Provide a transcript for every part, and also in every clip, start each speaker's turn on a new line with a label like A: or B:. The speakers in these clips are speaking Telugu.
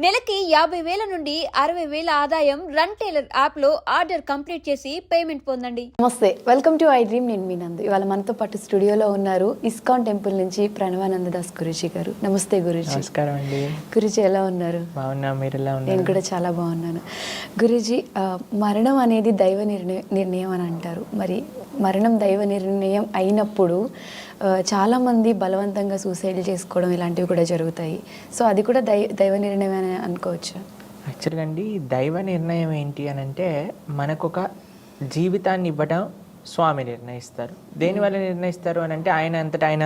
A: నెలకి 50,000 నుండి 60,000 ఆదాయం రన్ టైలర్ యాప్లో ఆర్డర్ కంప్లీట్ చేసి పేమెంట్ పొందండి.
B: నమస్తే, వెల్కమ్ టు ఐ డ్రీమ్. నేను మీ నందు. ఇవాళ మనతో పాటు స్టూడియోలో ఉన్నారు ఇస్కాన్ టెంపుల్ నుంచి ప్రణవానంద దాస్ గురూజీ గారు. నమస్తే గురూజీ.
C: నమస్కారం అండి.
B: గురూజీ ఎలా ఉన్నారు?
C: బాగున్నా, మీరు ఎలా ఉన్నారు?
B: నేను కూడా చాలా బాగున్నాను. గురూజీ, మరణం అనేది దైవ నిర్ణయం అని అంటారు. మరి మరణం దైవ నిర్ణయం అయినప్పుడు చాలామంది బలవంతంగా సూసైడ్ చేసుకోవడం ఇలాంటివి కూడా జరుగుతాయి. సో అది కూడా దైవ నిర్ణయం అని అనుకోవచ్చు.
C: యాక్చువల్గా అండి, దైవ నిర్ణయం ఏంటి అని అంటే మనకొక జీవితాన్ని ఇవ్వడం స్వామి నిర్ణయిస్తారు. దేనివల్ల నిర్ణయిస్తారు అని అంటే ఆయన అంతటా ఆయన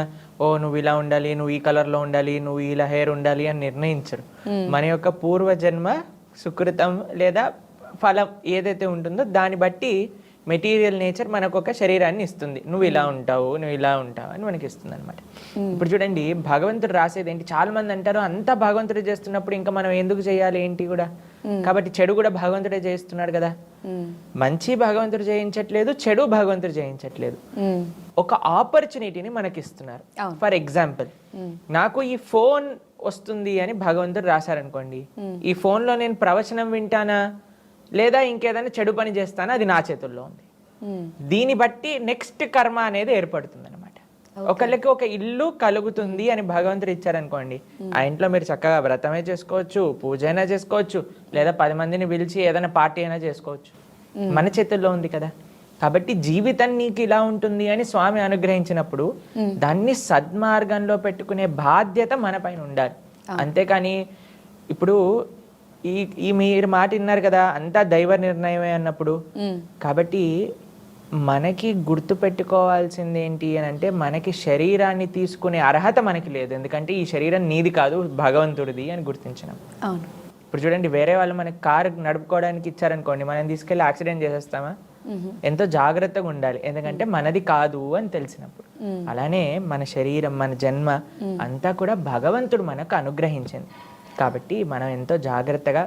C: నువ్వు ఇలా ఉండాలి, నువ్వు ఈ కలర్లో ఉండాలి, నువ్వు ఇలా హెయిర్ ఉండాలి అని నిర్ణయించరు. మన యొక్క పూర్వజన్మ సుకృతం లేదా ఫలం ఏదైతే ఉంటుందో దాన్ని బట్టి మెటీరియల్ నేచర్ మనకు ఒక శరీరాన్ని ఇస్తుంది. నువ్వు ఇలా ఉంటావు, నువ్వు ఇలా ఉంటావు అని మనకి ఇస్తుంది అనమాట. ఇప్పుడు చూడండి, భగవంతుడు రాసేది ఏంటి? చాలా మంది అంటారు అంతా భగవంతుడే చేస్తున్నప్పుడు ఇంకా మనం ఎందుకు చేయాలి ఏంటి కూడా. కాబట్టి చెడు కూడా భగవంతుడే చేస్తున్నాడు కదా. మంచి భగవంతుడు చేయించట్లేదు, చెడు భగవంతుడు చేయించట్లేదు. ఒక ఆపర్చునిటీని మనకి ఇస్తున్నారు. ఫర్ ఎగ్జాంపుల్, నాకు ఈ ఫోన్ వస్తుంది అని భగవంతుడు రాశారనుకోండి, ఈ ఫోన్లో నేను ప్రవచనం వింటానా లేదా ఇంకేదైనా చెడు పని చేస్తానా, అది నా చేతుల్లో ఉంది. దీన్ని బట్టి నెక్స్ట్ కర్మ అనేది ఏర్పడుతుంది అనమాట. ఒకళ్ళకి ఒక ఇల్లు కలుగుతుంది అని భగవంతుడు ఇచ్చారనుకోండి, ఆ ఇంట్లో మీరు చక్కగా వ్రతమే చేసుకోవచ్చు, పూజ అయినా చేసుకోవచ్చు, లేదా 10 మందిని పిలిచి ఏదైనా పార్టీ అయినా చేసుకోవచ్చు. మన చేతుల్లో ఉంది కదా. కాబట్టి జీవితం నీకు ఇలా ఉంటుంది అని స్వామి అనుగ్రహించినప్పుడు దాన్ని సద్మార్గంలో పెట్టుకునే బాధ్యత మన పైన ఉండాలి. అంతేకాని ఇప్పుడు ఈ మీరు మాట విన్నారు కదా, అంతా దైవ నిర్ణయమే అన్నప్పుడు. కాబట్టి మనకి గుర్తు పెట్టుకోవాల్సింది ఏంటి అని అంటే, మనకి శరీరాన్ని తీసుకునే అర్హత మనకి లేదు. ఎందుకంటే ఈ శరీరం నీది కాదు, భగవంతుడిది అని గుర్తించినాం. ఇప్పుడు చూడండి, వేరే వాళ్ళు మనకి కారు నడుపుకోవడానికి ఇచ్చారనుకోండి, మనం తీసుకెళ్ళి యాక్సిడెంట్ చేసేస్తామా? ఎంతో జాగ్రత్తగా ఉండాలి, ఎందుకంటే మనది కాదు అని తెలిసినప్పుడు. అలానే మన శరీరం, మన జన్మ అంతా కూడా భగవంతుడు మనకు అనుగ్రహించింది. కాబట్టి మనం ఎంతో జాగ్రత్తగా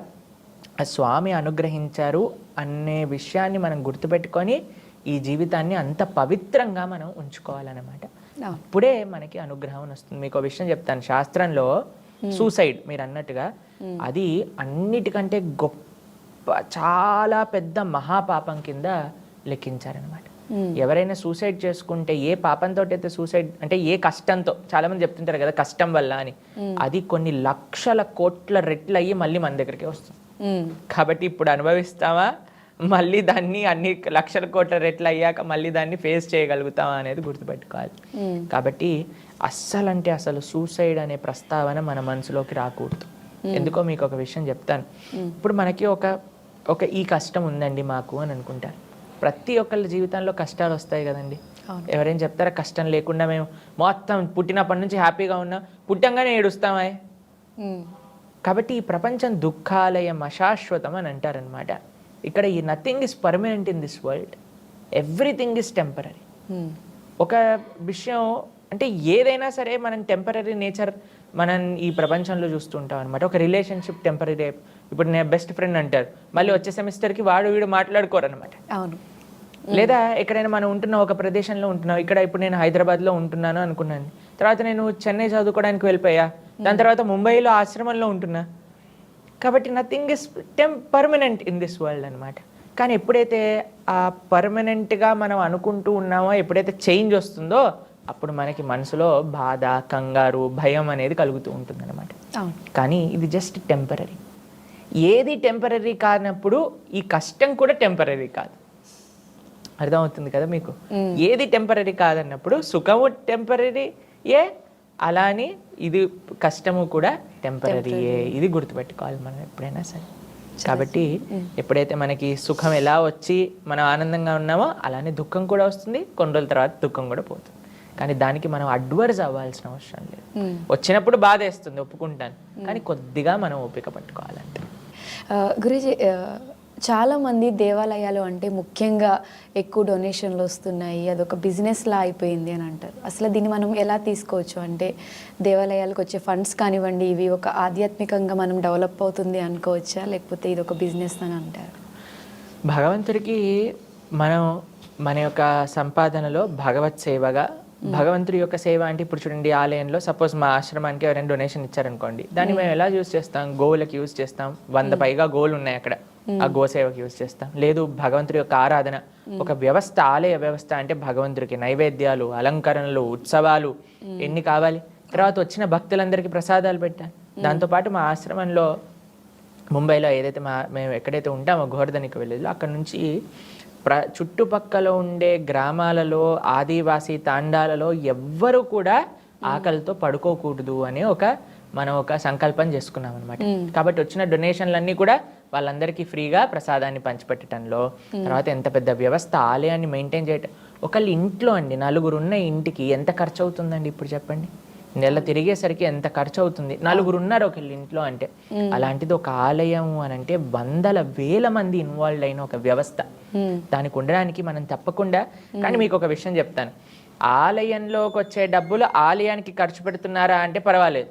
C: స్వామి అనుగ్రహించారు అనే విషయాన్ని మనం గుర్తుపెట్టుకొని ఈ జీవితాన్ని అంత పవిత్రంగా మనం ఉంచుకోవాలన్నమాట. అప్పుడే మనకి అనుగ్రహం వస్తుంది. మీకు ఒక విషయం చెప్తాను. శాస్త్రంలో సూసైడ్ మీరు అన్నట్టుగా అది అన్నిటికంటే గొప్ప, చాలా పెద్ద మహాపాపం కింద లెక్కించారనమాట. ఎవరైనా సూసైడ్ చేసుకుంటే, ఏ పాపంతో అయితే సూసైడ్ అంటే ఏ కష్టంతో, చాలా మంది చెప్తుంటారు కదా కష్టం వల్ల అని, అది కొన్ని లక్షల కోట్ల రెట్లు అయ్యి మళ్ళీ మన దగ్గరికి వస్తుంది. కాబట్టి ఇప్పుడు అనుభవిస్తామా, మళ్ళీ దాన్ని అన్ని లక్షల కోట్ల రెట్లు అయ్యాక మళ్ళీ దాన్ని ఫేస్ చేయగలుగుతామా అనేది గుర్తుపెట్టుకోవాలి. కాబట్టి అస్సలు సూసైడ్ అనే ప్రస్తావన మన మనసులోకి రాకూడదు. ఎందుకో మీకు ఒక విషయం చెప్తాను. ఇప్పుడు మనకి ఒక ఈ కష్టం ఉందండి మాకు అని అనుకుంటారు. ప్రతి ఒక్కళ్ళ జీవితంలో కష్టాలు వస్తాయి కదండి. ఎవరైనా చెప్తారా కష్టం లేకుండా మేము మొత్తం పుట్టినప్పటి నుంచి హ్యాపీగా ఉన్నాం, పుట్టంగానే ఏడుస్తామా? కాబట్టి ఈ ప్రపంచం దుఃఖాలయం, అశాశ్వతం అని అంటారనమాట. ఇక్కడ ఈ nothing is permanent in this world, everything is temporary. ఒక విషయం అంటే ఏదైనా సరే మనం టెంపరీ నేచర్ మనం ఈ ప్రపంచంలో చూస్తుంటాం అనమాట. ఒక రిలేషన్షిప్ టెంపరీ. ఇప్పుడు నేను బెస్ట్ ఫ్రెండ్ అంటారు, మళ్ళీ వచ్చే సెమిస్టర్కి వీడు మాట్లాడుకోరు అనమాట. అవును. లేదా ఎక్కడైనా మనం ఉంటున్నాం, ఒక ప్రదేశంలో ఉంటున్నాం, ఇక్కడ ఇప్పుడు నేను హైదరాబాద్లో ఉంటున్నాను అనుకున్నాను, తర్వాత నేను చెన్నై చదువుకోవడానికి వెళ్ళిపోయా, దాని తర్వాత ముంబైలో ఆశ్రమంలో ఉంటున్నా. కాబట్టి nothing is permanent in this world అనమాట. కానీ ఎప్పుడైతే ఆ పర్మనెంట్గా మనం అనుకుంటూ ఉన్నామో, ఎప్పుడైతే చేంజ్ వస్తుందో అప్పుడు మనకి మనసులో బాధ, కంగారు, భయం అనేది కలుగుతూ ఉంటుంది అనమాట. కానీ ఇది జస్ట్ టెంపరీ. ఏది టెంపరీ కానప్పుడు ఈ కష్టం కూడా టెంపరీ కాదు. అర్థమవుతుంది కదా మీకు? ఏది టెంపరీ కాదన్నప్పుడు సుఖము టెంపరీయే, అలా అని ఇది కష్టము కూడా టెంపరీయే. ఇది గుర్తుపెట్టుకోవాలి మనం ఎప్పుడైనా సరే. కాబట్టి ఎప్పుడైతే మనకి సుఖం ఎలా వచ్చి మనం ఆనందంగా ఉన్నామో, అలానే దుఃఖం కూడా వస్తుంది. కొన్ని రోజుల తర్వాత దుఃఖం కూడా పోతుంది. కానీ దానికి మనం అడ్వర్స్ అవ్వాల్సిన అవసరం లేదు. వచ్చినప్పుడు బాధ వేస్తుంది, ఒప్పుకుంటాను, కానీ కొద్దిగా మనం ఓపిక పట్టుకోవాలంటే.
B: గురూజీ, చాలామంది దేవాలయాలు అంటే ముఖ్యంగా ఎక్కువ డొనేషన్లు వస్తున్నాయి, అదొక బిజినెస్లా అయిపోయింది అని అంటారు. అసలు దీన్ని మనం ఎలా తీసుకోవచ్చు? అంటే దేవాలయాలకు వచ్చే ఫండ్స్ కానివ్వండి, ఇవి ఒక ఆధ్యాత్మికంగా మనం డెవలప్ అవుతుంది అనుకోవచ్చా, లేకపోతే ఇది ఒక బిజినెస్ అని అంటారు?
C: భగవంతుడికి మనం మన యొక్క సంపాదనలో భగవత్ సేవగా భగవంతుడి యొక్క సేవ అంటే ఇప్పుడు చూడండి, ఆలయంలో సపోజ్ మా ఆశ్రమానికి ఎవరైనా డొనేషన్ ఇచ్చారనుకోండి, దాన్ని మేము ఎలా యూజ్ చేస్తాం? గోవులకు యూజ్ చేస్తాం. 100 పైగా గోవులు ఉన్నాయి అక్కడ, ఆ గోసేవకి యూజ్ చేస్తాం. లేదు భగవంతుడి యొక్క ఆరాధన, ఒక వ్యవస్థ, ఆలయ వ్యవస్థ అంటే భగవంతుడికి నైవేద్యాలు, అలంకరణలు, ఉత్సవాలు ఎన్ని కావాలి. తర్వాత వచ్చిన భక్తులందరికీ ప్రసాదాలు పెట్టాలి. దాంతోపాటు మా ఆశ్రమంలో ముంబైలో ఏదైతే మేము ఎక్కడైతే ఉంటామో గోవర్ధనిక విలేజ్లో, అక్కడ నుంచి చుట్టుపక్కల ఉండే గ్రామాలలో, ఆదివాసీ తాండాలలో ఎవ్వరూ కూడా ఆకలితో పడుకోకూడదు అనే మనం ఒక సంకల్పం చేసుకున్నాం అనమాట. కాబట్టి వచ్చిన డొనేషన్లన్నీ కూడా వాళ్ళందరికీ ఫ్రీగా ప్రసాదాన్ని పంచిపెట్టడంలో, తర్వాత ఎంత పెద్ద వ్యవస్థ, ఆలయాన్ని మెయింటైన్ చేయటం. ఒకళ్ళ ఇంట్లో అండి 4 ఉన్న ఇంటికి ఎంత ఖర్చు అవుతుందండి ఇప్పుడు చెప్పండి? నెల తిరిగేసరికి ఎంత ఖర్చు అవుతుంది? 4 ఉన్నారు ఒకళ్ళ ఇంట్లో అంటే. అలాంటిది ఒక ఆలయం అని అంటే 100,000 మంది ఇన్వాల్వ్ అయిన ఒక వ్యవస్థ. దానికి ఉండడానికి మనం తప్పకుండా, కానీ మీకు ఒక విషయం చెప్తాను, ఆలయంలోకి వచ్చే డబ్బులు ఆలయానికి ఖర్చు పెడుతున్నారా అంటే పర్వాలేదు,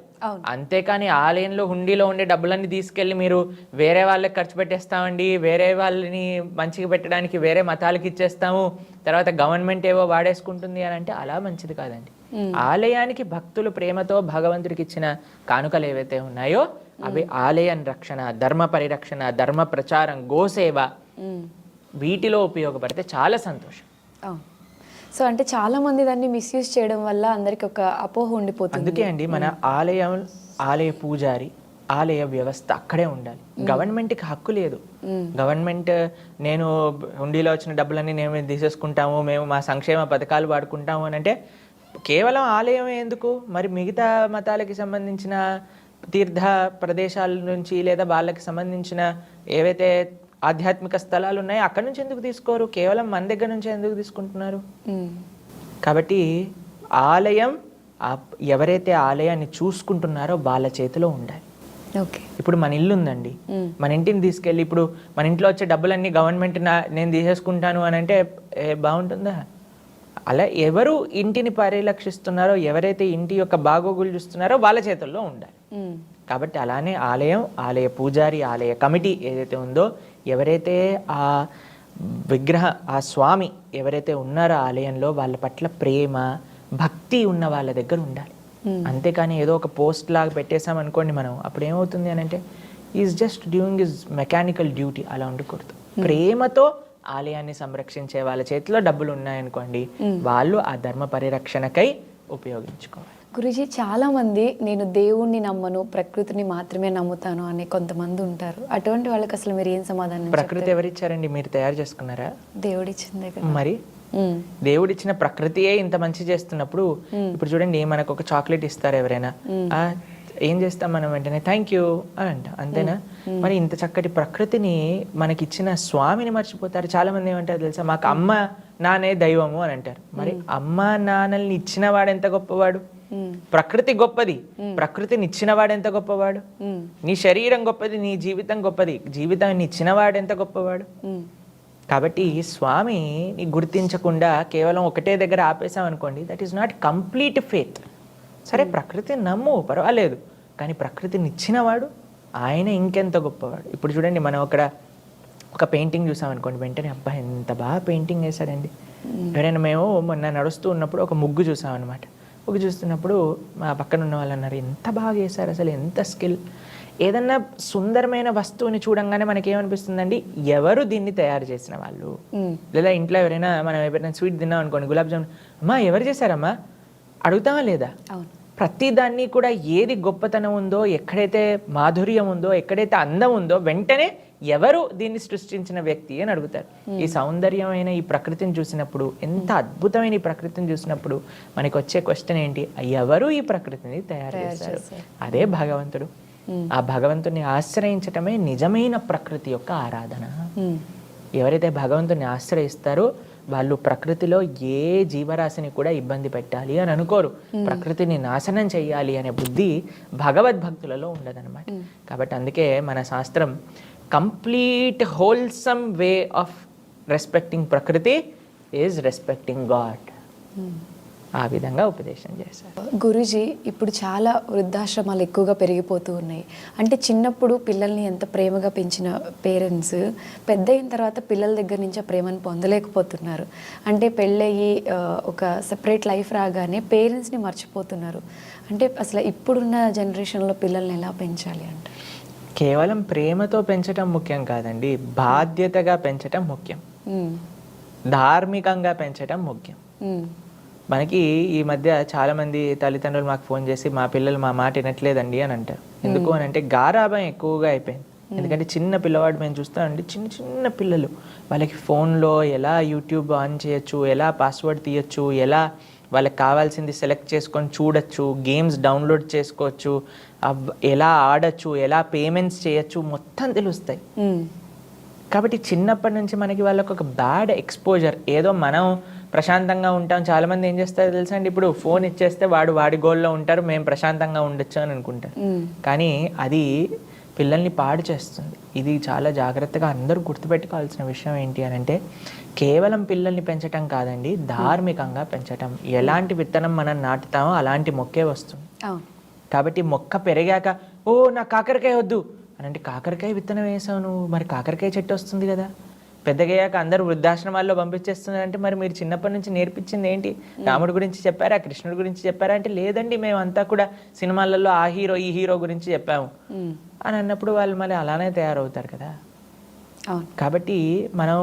C: అంతేకాని ఆలయంలో హుండీలో ఉండే డబ్బులన్నీ తీసుకెళ్లి మీరు వేరే వాళ్ళకి ఖర్చు పెట్టేస్తామండి, వేరే వాళ్ళని మంచిగా పెట్టడానికి వేరే మతాలకి ఇచ్చేస్తాము, తర్వాత గవర్నమెంట్ ఏవో వాడేసుకుంటుంది అని అంటే అలా మంచిది కాదండి. ఆలయానికి భక్తులు ప్రేమతో భగవంతుడికి ఇచ్చిన కానుకలు ఏవైతే ఉన్నాయో అవి ఆలయ రక్షణ, ధర్మ పరిరక్షణ, ధర్మ ప్రచారం, గోసేవ, వీటిలో ఉపయోగపడితే చాలా సంతోషం.
B: సో అంటే చాలా మంది దాన్ని మిస్యూజ్ చేయడం వల్ల అందరికి ఒక అపోహ ఉండిపోతుంది.
C: అందుకే అండి మన ఆలయ పూజారి, ఆలయ వ్యవస్థ అక్కడే ఉండాలి. గవర్నమెంట్కి హక్కు లేదు. గవర్నమెంట్ నేను హుండీలో వచ్చిన డబ్బులన్నీ మేము తీసేసుకుంటాము, మేము మా సంక్షేమ పథకాలు వాడుకుంటాము అని అంటే కేవలం ఆలయం ఎందుకు? మరి మిగతా మతాలకి సంబంధించిన తీర్థ ప్రదేశాల నుంచి లేదా వాళ్ళకి సంబంధించిన ఏవైతే ఆధ్యాత్మిక స్థలాలు ఉన్నాయో అక్కడ నుంచి ఎందుకు తీసుకోరు? కేవలం మన దగ్గర నుంచి ఎందుకు తీసుకుంటున్నారు? కాబట్టి ఆలయం, ఎవరైతే ఆలయాన్ని చూసుకుంటున్నారో వాళ్ళ చేతిలో ఉండాలి. ఇప్పుడు మన ఇల్లు ఉందండి, మన ఇంటిని తీసుకెళ్ళి ఇప్పుడు మన ఇంట్లో వచ్చే డబ్బులన్నీ గవర్నమెంట్ నేను తీసేసుకుంటాను అని అంటే బాగుంటుందా? అలా ఎవరు ఇంటిని పరిరక్షిస్తున్నారో, ఎవరైతే ఇంటి యొక్క బాగోగులు చూస్తున్నారో వాళ్ళ చేతుల్లో ఉండాలి. కాబట్టి అలానే ఆలయం, ఆలయ పూజారి, ఆలయ కమిటీ ఏదైతే ఉందో, ఎవరైతే ఆ ఆ స్వామి ఎవరైతే ఉన్నారో ఆలయంలో వాళ్ళ పట్ల ప్రేమ, భక్తి ఉన్న వాళ్ళ దగ్గర ఉండాలి. అంతేకాని ఏదో ఒక పోస్ట్ లాగా పెట్టేసాం అనుకోండి మనం, అప్పుడు ఏమవుతుంది అని అంటే is just doing is mechanical duty. అలా ఉండకూడదు. ప్రేమతో ఆలయాన్ని సంరక్షించే వాళ్ళ చేతిలో డబ్బులు ఉన్నాయనుకోండి, వాళ్ళు ఆ ధర్మ పరిరక్షణకై ఉపయోగించుకోవాలి.
B: గురుజీ, చాలా మంది నేను దేవుణ్ణి నమ్మను, ప్రకృతిని మాత్రమే నమ్ముతాను అని కొంతమంది ఉంటారు. అటువంటి వాళ్ళకి అసలు మీరు ఏం సమాధానం?
C: ప్రకృతి ఎవరిచ్చారండి? మీరు తయారు చేసుకున్నారా?
B: దేవుడిచ్చిందే కదా.
C: మరి దేవుడిచ్చిన ప్రకృతియే ఇంత మంచి చేస్తున్నప్పుడు, ఇప్పుడు చూడండి మనకు ఒక చాక్లెట్ ఇస్తారు ఎవరైనా, ఏం చేస్తాం మనం? వెంటనే థ్యాంక్ యూ అని అంటాం, అంతేనా? మరి ఇంత చక్కటి ప్రకృతిని మనకిచ్చిన స్వామిని మర్చిపోతారు. చాలా మంది ఏమంటారు తెలుసా, మాకు అమ్మ నాన్నే దైవము అని అంటారు. మరి అమ్మ నాన్నల్ని ఇచ్చిన వాడు ఎంత గొప్పవాడు? ప్రకృతి గొప్పది, ప్రకృతిని ఇచ్చిన వాడు ఎంత గొప్పవాడు? నీ శరీరం గొప్పది, నీ జీవితం గొప్పది, జీవితాన్ని ఇచ్చిన వాడు ఎంత గొప్పవాడు? కాబట్టి స్వామిని గుర్తించకుండా కేవలం ఒకటే దగ్గర ఆపేసాం అనుకోండి, that is not complete faith. సరే ప్రకృతిని నమ్ము, పర్వాలేదు, కానీ ప్రకృతిని ఇచ్చినవాడు ఆయన ఇంకెంత గొప్పవాడు. ఇప్పుడు చూడండి మనం ఒక పెయింటింగ్ చూసామనుకోండి, వెంటనే అబ్బా ఎంత బాగా పెయింటింగ్ వేశాడండి. ఎవరైనా మేము మొన్న నడుస్తూ ఉన్నప్పుడు ఒక ముగ్గు చూసామన్నమాట. ముగ్గు చూస్తున్నప్పుడు మా పక్కన ఉన్న వాళ్ళు అన్నారు, ఎంత బాగా వేశారు, అసలు ఎంత స్కిల్. ఏదన్నా సుందరమైన వస్తువుని చూడంగానే మనకేమనిపిస్తుందండి, ఎవరు దీన్ని తయారు చేసిన వాళ్ళు. లేదా ఇంట్లో మనం ఎవరైనా స్వీట్ తిన్నాం అనుకోండి, గులాబ్ జామున్, అమ్మా ఎవరు చేశారమ్మా అడుగుతామా లేదా? ప్రతి దాన్ని కూడా ఏది గొప్పతనం ఉందో, ఎక్కడైతే మాధుర్యం ఉందో, ఎక్కడైతే అందం ఉందో, వెంటనే ఎవరు దీన్ని సృష్టించిన వ్యక్తి అని అడుగుతారు. ఈ సౌందర్యమైన ఈ ప్రకృతిని చూసినప్పుడు, ఎంత అద్భుతమైన ఈ ప్రకృతిని చూసినప్పుడు మనకి వచ్చే క్వశ్చన్ ఏంటి? ఎవరు ఈ ప్రకృతిని తయారు చేశారు? అదే భగవంతుడు. ఆ భగవంతుని ఆశ్రయించటమే నిజమైన ప్రకృతి యొక్క ఆరాధన. ఎవరైతే భగవంతుని ఆశ్రయిస్తారో వాళ్ళు ప్రకృతిలో ఏ జీవరాశిని కూడా ఇబ్బంది పెట్టాలి అని అనుకోరు. ప్రకృతిని నాశనం చెయ్యాలి అనే బుద్ధి భగవద్భక్తులలో ఉండదన్నమాట. కాబట్టి అందుకే మన శాస్త్రం complete wholesome way of respecting ప్రకృతి ఈజ్ రెస్పెక్టింగ్ గాడ్. ఆ విధంగా ఉపదేశం చేశారు.
B: గురూజీ, ఇప్పుడు చాలా వృద్ధాశ్రమాలు ఎక్కువగా పెరిగిపోతూ ఉన్నాయి. అంటే చిన్నప్పుడు పిల్లల్ని ఎంత ప్రేమగా పెంచిన పేరెంట్స్ పెద్ద అయిన తర్వాత పిల్లల దగ్గర నుంచి ఆ ప్రేమను పొందలేకపోతున్నారు. అంటే పెళ్ళయ్యి ఒక సెపరేట్ లైఫ్ రాగానే పేరెంట్స్ని మర్చిపోతున్నారు. అంటే అసలు ఇప్పుడున్న జనరేషన్లో పిల్లల్ని ఎలా పెంచాలి అంటే?
C: కేవలం ప్రేమతో పెంచటం ముఖ్యం కాదండి, బాధ్యతగా పెంచటం ముఖ్యం, ధార్మికంగా పెంచటం ముఖ్యం. మనకి ఈ మధ్య చాలామంది తల్లిదండ్రులు మాకు ఫోన్ చేసి మా పిల్లలు మా మాట వినట్లేదండి అని అంటారు. ఎందుకు అని అంటే గారాబం ఎక్కువగా అయిపోయింది. ఎందుకంటే చిన్న పిల్లవాడు మేము చూస్తామండి, చిన్న చిన్న పిల్లలు వాళ్ళకి ఫోన్లో ఎలా యూట్యూబ్ ఆన్ చేయొచ్చు, ఎలా పాస్వర్డ్ తీయొచ్చు, ఎలా వాళ్ళకి కావాల్సింది సెలెక్ట్ చేసుకొని చూడొచ్చు, గేమ్స్ డౌన్లోడ్ చేసుకోవచ్చు, ఎలా ఆడచ్చు, ఎలా పేమెంట్స్ చేయొచ్చు, మొత్తం తెలుస్తాయి. కాబట్టి చిన్నప్పటి నుంచి మనకి వాళ్ళకి ఒక బ్యాడ్ ఎక్స్పోజర్. ఏదో మనం ప్రశాంతంగా ఉంటాం, చాలామంది ఏం చేస్తారో తెలుసా అండి, ఇప్పుడు ఫోన్ ఇచ్చేస్తే వాడి గోల్లో ఉంటారు, మేము ప్రశాంతంగా ఉండొచ్చు అని అనుకుంటారు. కానీ అది పిల్లల్ని పాడు చేస్తుంది. ఇది చాలా జాగ్రత్తగా అందరూ గుర్తుపెట్టుకోవాల్సిన విషయం ఏంటి అని అంటే, కేవలం పిల్లల్ని పెంచటం కాదండి, ధార్మికంగా పెంచటం. ఎలాంటి విత్తనం మనం నాటుతామో అలాంటి మొక్కే వస్తుంది. కాబట్టి మొక్క పెరిగాక ఓ నాకు కాకరకాయ వద్దు అని అంటే, కాకరకాయ విత్తనం వేసావు నువ్వు, మరి కాకరకాయ చెట్టు వస్తుంది కదా. పెద్దగయ్యాక అందరూ వృద్ధాశ్రమాల్లో పంపించేస్తున్నారంటే మరి మీరు చిన్నప్పటి నుంచి నేర్పించింది ఏంటి? రాముడి గురించి చెప్పారా, కృష్ణుడి గురించి చెప్పారా అంటే, లేదండి మేమంతా కూడా సినిమాలలో ఆ హీరో ఈ హీరో గురించి చెప్పాము అని అన్నప్పుడు వాళ్ళు మళ్ళీ అలానే తయారవుతారు కదా. కాబట్టి మనం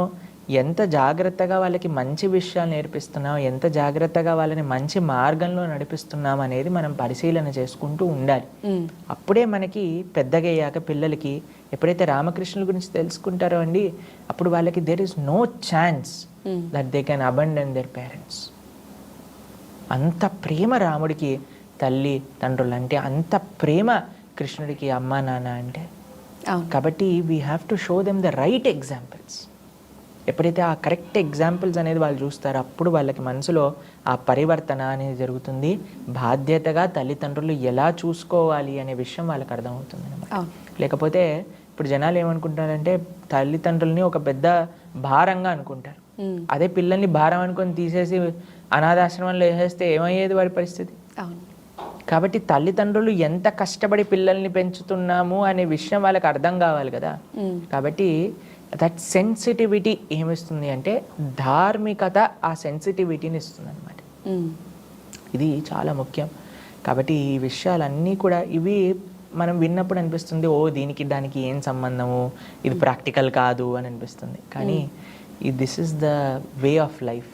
C: ఎంత జాగ్రత్తగా వాళ్ళకి మంచి విషయాలు నేర్పిస్తున్నాం, ఎంత జాగ్రత్తగా వాళ్ళని మంచి మార్గంలో నడిపిస్తున్నాం అనేది మనం పరిశీలన చేసుకుంటూ ఉండాలి. అప్పుడే మనకి పెద్దగయ్యాక పిల్లలకి ఎప్పుడైతే రామకృష్ణుల గురించి తెలుసుకుంటారో అండి, అప్పుడు వాళ్ళకి there is no chance that they can abandon their parents. అంత ప్రేమ రాముడికి తల్లి తండ్రులు అంటే, అంత ప్రేమ కృష్ణుడికి అమ్మా నాన్న అంటే. కాబట్టి we have to show them the right examples. ఎప్పుడైతే ఆ కరెక్ట్ ఎగ్జాంపుల్స్ అనేది వాళ్ళు చూస్తారో అప్పుడు వాళ్ళకి మనసులో ఆ పరివర్తన అనేది జరుగుతుంది. బాధ్యతగా తల్లిదండ్రులు ఎలా చూసుకోవాలి అనే విషయం వాళ్ళకి అర్థమవుతుంది అన్నమాట. లేకపోతే ఇప్పుడు జనాలు ఏమనుకుంటారంటే, తల్లిదండ్రుల్ని ఒక పెద్ద భారంగా అనుకుంటారు. అదే పిల్లల్ని భారం అనుకొని తీసేసి అనాథాశ్రమంలో వేసేస్తే ఏమయ్యేది వాడి పరిస్థితి? కాబట్టి తల్లిదండ్రులు ఎంత కష్టపడి పిల్లల్ని పెంచుతున్నాము అనే విషయం వాళ్ళకి అర్థం కావాలి కదా. కాబట్టి దట్ సెన్సిటివిటీ ఏమిస్తుంది అంటే, ధార్మికత ఆ సెన్సిటివిటీని ఇస్తుంది అనమాట. ఇది చాలా ముఖ్యం. కాబట్టి ఈ విషయాలన్నీ కూడా ఇవి మనం విన్నప్పుడు అనిపిస్తుంది, ఓ దీనికి దానికి ఏం సంబంధము, ఇది ప్రాక్టికల్ కాదు అని అనిపిస్తుంది. కానీ this is the way of life.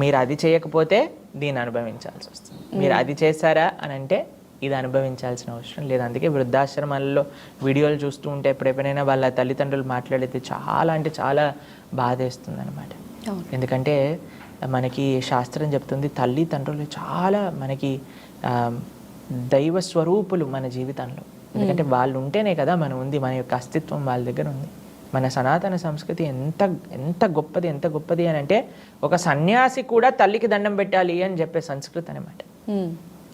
C: మీరు అది చేయకపోతే దీన్ని అనుభవించాల్సి వస్తుంది, మీరు అది చేశారా అని అంటే ఇది అనుభవించాల్సిన అవసరం లేదు. అందుకే వృద్ధాశ్రమాల్లో వీడియోలు చూస్తూ ఉంటే ఎప్పుడెప్పుడైనా వాళ్ళ తల్లిదండ్రులు మాట్లాడితే చాలా అంటే చాలా బాధేస్తుంది అనమాట. ఎందుకంటే మనకి శాస్త్రం చెప్తుంది, తల్లిదండ్రులు చాలా మనకి దైవ స్వరూపులు మన జీవితంలో. ఎందుకంటే వాళ్ళు ఉంటేనే కదా మనం ఉంది, మన యొక్క అస్తిత్వం వాళ్ళ దగ్గర ఉంది. మన సనాతన సంస్కృతి ఎంత గొప్పది అని అంటే, ఒక సన్యాసి కూడా తల్లికి దండం పెట్టాలి అని చెప్పే సంస్కృతి అనమాట.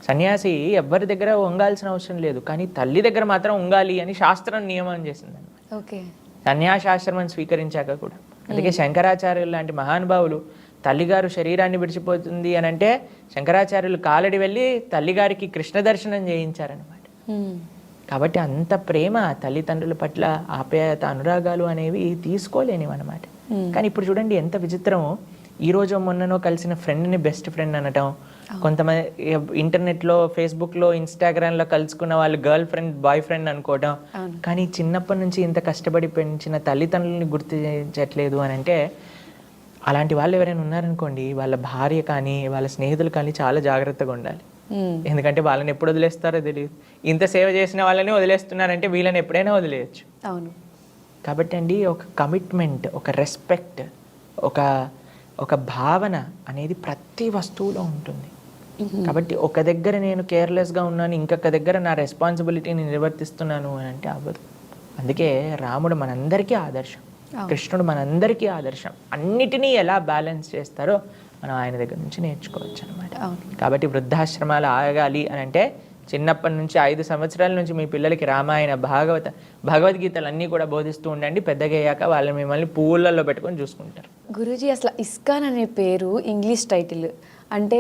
C: సన్యాసి ఎవరి దగ్గర వంగాల్సిన అవసరం లేదు, కానీ తల్లి దగ్గర మాత్రం వంగాలి అని శాస్త్రం నియమం చేసింది అనమాట. సన్యాసాశ్రమం స్వీకరించాక కూడా. అందుకే శంకరాచార్యులు లాంటి మహానుభావులు తల్లిగారు శరీరాన్ని విడిచిపోతుంది అని అంటే శంకరాచార్యులు కాలడి వెళ్ళి తల్లిగారికి కృష్ణ దర్శనం చేయించారనమాట. కాబట్టి అంత ప్రేమ తల్లిదండ్రుల పట్ల ఆప్యాయత అనురాగాలు అనేవి తీసుకోలేనివి అనమాట. కానీ ఇప్పుడు చూడండి ఎంత విచిత్రమో, ఈ రోజు మొన్ననో కలిసిన ఫ్రెండ్ని బెస్ట్ ఫ్రెండ్ అనటం, కొంతమంది ఇంటర్నెట్లో ఫేస్బుక్లో ఇన్స్టాగ్రామ్లో కలుసుకున్న వాళ్ళు గర్ల్ ఫ్రెండ్ బాయ్ ఫ్రెండ్ అనుకోవడం. కానీ చిన్నప్పటి నుంచి ఇంత కష్టపడి పెంచిన తల్లిదండ్రులని గుర్తించట్లేదు అని అంటే, అలాంటి వాళ్ళు ఎవరైనా ఉన్నారనుకోండి, వాళ్ళ భార్య కానీ వాళ్ళ స్నేహితులు కానీ చాలా జాగ్రత్తగా ఉండాలి. ఎందుకంటే వాళ్ళని ఎప్పుడు వదిలేస్తారో తెలియదు. ఇంత సేవ చేసిన వాళ్ళని వదిలేస్తున్నారంటే వీళ్ళని ఎప్పుడైనా వదిలేయచ్చు. కాబట్టి అండి, ఒక కమిట్మెంట్, ఒక రెస్పెక్ట్, ఒక భావన అనేది ప్రతి వస్తువులో ఉంటుంది. కాబట్టి ఒక దగ్గర నేను కేర్లెస్గా ఉన్నాను, ఇంకొక దగ్గర నా రెస్పాన్సిబిలిటీని నిర్వర్తిస్తున్నాను అని అంటే అవ్వదు. అందుకే రాముడు మనందరికీ ఆదర్శం, కృష్ణుడు మనందరికీ ఆదర్శం. అన్నిటినీ ఎలా బ్యాలెన్స్ చేస్తారో మనం ఆయన దగ్గర నుంచి నేర్చుకోవచ్చు అనమాట. కాబట్టి వృద్ధాశ్రమాలు ఆగాలి అని అంటే చిన్నప్పటి నుంచి 5 సంవత్సరాల నుంచి మీ పిల్లలకి రామాయణ భగవద్గీతలు అన్నీ కూడా బోధిస్తూ ఉండండి. పెద్దగా అయ్యాక వాళ్ళు మిమ్మల్ని పువ్వులలో పెట్టుకొని చూసుకుంటారు.
B: గురూజీ, అసలు ఇస్కాన్ అనే పేరు ఇంగ్లీష్ టైటిల్, అంటే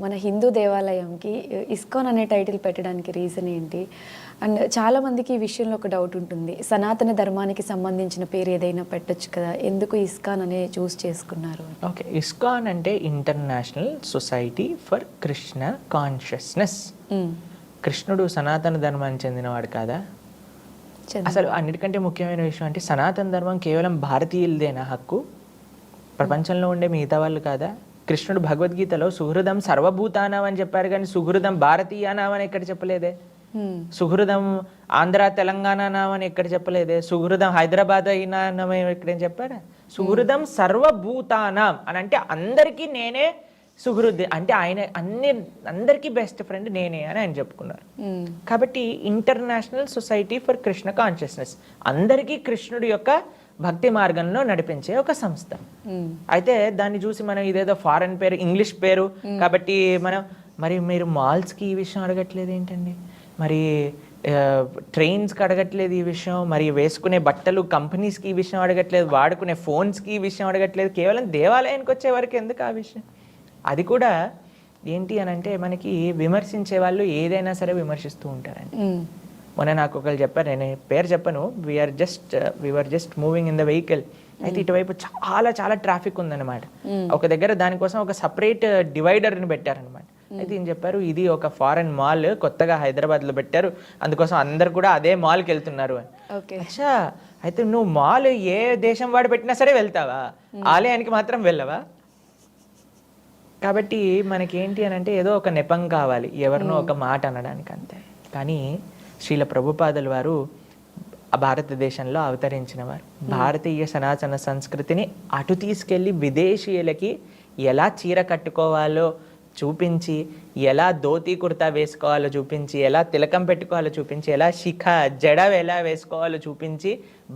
B: మన హిందూ దేవాలయంకి ఇస్కాన్ అనే టైటిల్ పెట్టడానికి రీజన్ ఏంటి? అండ్ చాలామందికి ఈ విషయంలో ఒక డౌట్ ఉంటుంది, సనాతన ధర్మానికి సంబంధించిన పేరు ఏదైనా పెట్టొచ్చు కదా, ఎందుకు ఇస్కాన్ అనే చూస్ చేసుకున్నారు?
C: ఓకే, ఇస్కాన్ అంటే international society for Krishna consciousness. కృష్ణుడు సనాతన ధర్మానికి చెందినవాడు కాదా? అసలు అన్నిటికంటే ముఖ్యమైన విషయం అంటే సనాతన ధర్మం కేవలం భారతీయులదేనా హక్కు? ప్రపంచంలో ఉండే మిగతా వాళ్ళు కాదా? కృష్ణుడు భగవద్గీతలో సుహృదం సర్వభూతానాం అని చెప్పారు, కానీ సుహృదం భారతీయానాం అని ఎక్కడ చెప్పలేదే. సుహృదం ఆంధ్ర తెలంగాణ అని ఎక్కడ చెప్పలేదే. సుహృదం హైదరాబాద్ అయినా ఎక్కడేం చెప్పారా? సుహృదం సర్వభూతానాం అని అంటే అందరికీ నేనే సుహృద్, అంటే ఆయన అందరికీ బెస్ట్ ఫ్రెండ్ నేనే అని ఆయన చెప్పుకున్నారు. కాబట్టి international society for Krishna consciousness అందరికీ కృష్ణుడి యొక్క భక్తి మార్గంలో నడిపించే ఒక సంస్థ. అయితే దాన్ని చూసి మనం ఇదేదో ఫారెన్ పేరు, ఇంగ్లీష్ పేరు కాబట్టి మరి మీరు మాల్స్కి ఈ విషయం అడగట్లేదు ఏంటండి? మరి ట్రైన్స్కి అడగట్లేదు ఈ విషయం, మరి వేసుకునే బట్టలు కంపెనీస్కి ఈ విషయం అడగట్లేదు, వాడుకునే ఫోన్స్కి ఈ విషయం అడగట్లేదు, కేవలం దేవాలయానికి వచ్చే వరకు ఎందుకు ఆ విషయం? అది కూడా ఏంటి అని అంటే మనకి విమర్శించే వాళ్ళు ఏదైనా సరే విమర్శిస్తూ ఉంటారండి. మొన్న నాకు ఒకళ్ళు చెప్పారు, నేను పేరు చెప్పను, we are just moving in the vehicle. అయితే ఇటువైపు చాలా చాలా ట్రాఫిక్ ఉందన్నమాట. ఒక దగ్గర దానికోసం ఒక సపరేట్ డివైడర్ని పెట్టారనమాట. అయితే ఏం చెప్పారు, ఇది ఒక ఫారెన్ మాల్ కొత్తగా హైదరాబాద్లో పెట్టారు, అందుకోసం అందరు కూడా అదే మాల్కి వెళ్తున్నారు అని. అచ్చా, అయితే నువ్వు మాల్ ఏ దేశం వాడు పెట్టినా సరే వెళ్తావా, ఆలయానికి మాత్రం వెళ్ళవా? కాబట్టి మనకేంటి అని అంటే ఏదో ఒక నెపం కావాలి, ఎవరినో ఒక మాట అనడానికి, అంతే. కానీ శ్రీల ప్రభుపాదుల వారు భారతదేశంలో అవతరించిన వారు. భారతీయ సనాతన సంస్కృతిని అటు తీసుకెళ్ళి విదేశీయులకి ఎలా చీర కట్టుకోవాలో చూపించి, ఎలా ధోతి కుర్తా వేసుకోవాలో చూపించి, ఎలా తిలకం పెట్టుకోవాలో చూపించి, ఎలా శిఖ జడ ఎలా వేసుకోవాలో చూపించి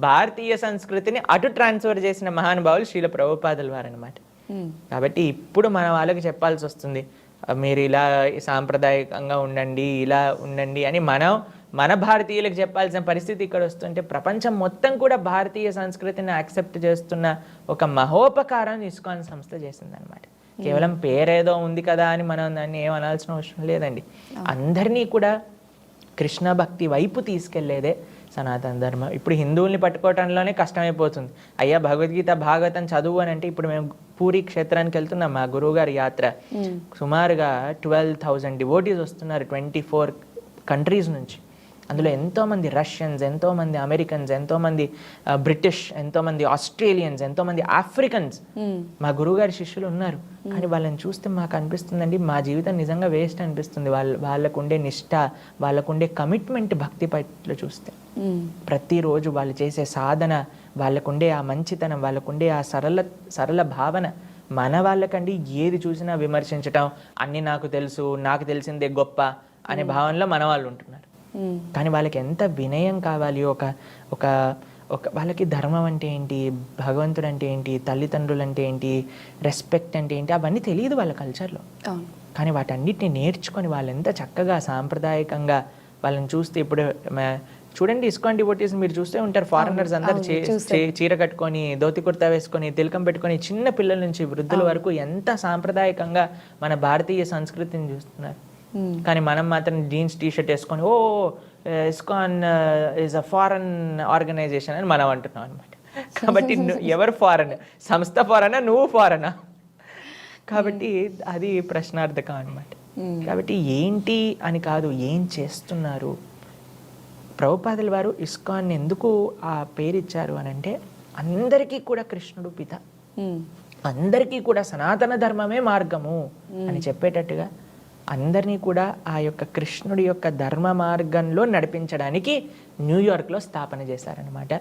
C: భారతీయ సంస్కృతిని అటు ట్రాన్స్ఫర్ చేసిన మహానుభావులు శ్రీల ప్రభుపాదుల వారు అనమాట. కాబట్టి ఇప్పుడు మన వాళ్ళకి చెప్పాల్సి వస్తుంది, మీరు ఇలా సాంప్రదాయకంగా ఉండండి, ఇలా ఉండండి అని మన భారతీయులకు చెప్పాల్సిన పరిస్థితి ఇక్కడ వస్తుంటే ప్రపంచం మొత్తం కూడా భారతీయ సంస్కృతిని యాక్సెప్ట్ చేస్తున్న ఒక మహోపకారాన్ని ఇస్కాన్ సంస్థ చేసిందనమాట. కేవలం పేరేదో ఉంది కదా అని మనం దాన్ని ఏమనాల్సిన అవసరం లేదండి. అందరినీ కూడా కృష్ణ భక్తి వైపు తీసుకెళ్లేదే సనాతన ధర్మం. ఇప్పుడు హిందువుల్ని పట్టుకోవటంలోనే కష్టమైపోతుంది. అయ్యా భగవద్గీత భాగవతం చదువు అని అంటే, ఇప్పుడు మేము పూరి క్షేత్రానికి వెళ్తున్నాం, మా గురువు గారి యాత్ర. సుమారుగా 12,000 డివోటీస్ వస్తున్నారు 24 కంట్రీస్ నుంచి. అందులో ఎంతోమంది రష్యన్స్, ఎంతోమంది అమెరికన్స్, ఎంతోమంది బ్రిటిష్, ఎంతోమంది ఆస్ట్రేలియన్స్, ఎంతోమంది ఆఫ్రికన్స్ మా గురువుగారి శిష్యులు ఉన్నారు. కానీ వాళ్ళని చూస్తే మాకు అనిపిస్తుందండి, మా జీవితం నిజంగా వేస్ట్ అనిపిస్తుంది. వాళ్ళకుండే నిష్ఠ, వాళ్ళకుండే కమిట్మెంట్ భక్తి పట్ల చూస్తే. ప్రతిరోజు వాళ్ళు చేసే సాధన, వాళ్ళకుండే ఆ మంచితనం, వాళ్ళకుండే ఆ సరళ భావన. మన వాళ్ళకండి ఏది చూసినా విమర్శించటం, అన్నీ నాకు తెలుసు, నాకు తెలిసిందే గొప్ప అనే భావనలో మన వాళ్ళు ఉంటున్నారు. కానీ వాళ్ళకి ఎంత వినయం కావాలి, ఒక వాళ్ళకి ధర్మం అంటే ఏంటి, భగవంతుడు అంటే ఏంటి, తల్లిదండ్రులు అంటే ఏంటి, రెస్పెక్ట్ అంటే ఏంటి, అవన్నీ తెలియదు వాళ్ళ కల్చర్లో. కానీ వాటన్నిటిని నేర్చుకొని వాళ్ళు ఎంత చక్కగా సాంప్రదాయకంగా వాళ్ళని చూస్తే, ఇప్పుడు చూడండి ఇస్కాన్ డివోటీస్ మీరు చూస్తే ఉంటారు, ఫారినర్స్ అందరు చీర కట్టుకొని, ధోతి కుర్తా వేసుకొని, తిలకం పెట్టుకొని, చిన్న పిల్లల నుంచి వృద్ధుల వరకు ఎంత సాంప్రదాయకంగా మన భారతీయ సంస్కృతిని చూస్తున్నారు. కానీ మనం మాత్రం జీన్స్ టీషర్ట్ వేసుకొని oh ISKCON is a foreign organisation అని మనం అంటున్నాం అనమాట. కాబట్టి ఎవరు ఫారెన్, సంస్థ ఫారెనా, నువ్వు ఫారెనా? కాబట్టి అది ప్రశ్నార్థకం అనమాట. కాబట్టి ఏంటి అని కాదు, ఏం చేస్తున్నారు. ప్రభుపాదుల వారు ఇస్కాన్ ఎందుకు ఆ పేరు ఇచ్చారు అని అంటే, అందరికీ కూడా కృష్ణుడు పిత, అందరికీ కూడా సనాతన ధర్మమే మార్గము అని చెప్పేటట్టుగా అందరినీ కూడా ఆ యొక్క కృష్ణుడి యొక్క ధర్మ మార్గంలో నడిపించడానికి న్యూయార్క్లో స్థాపన చేశారనమాట.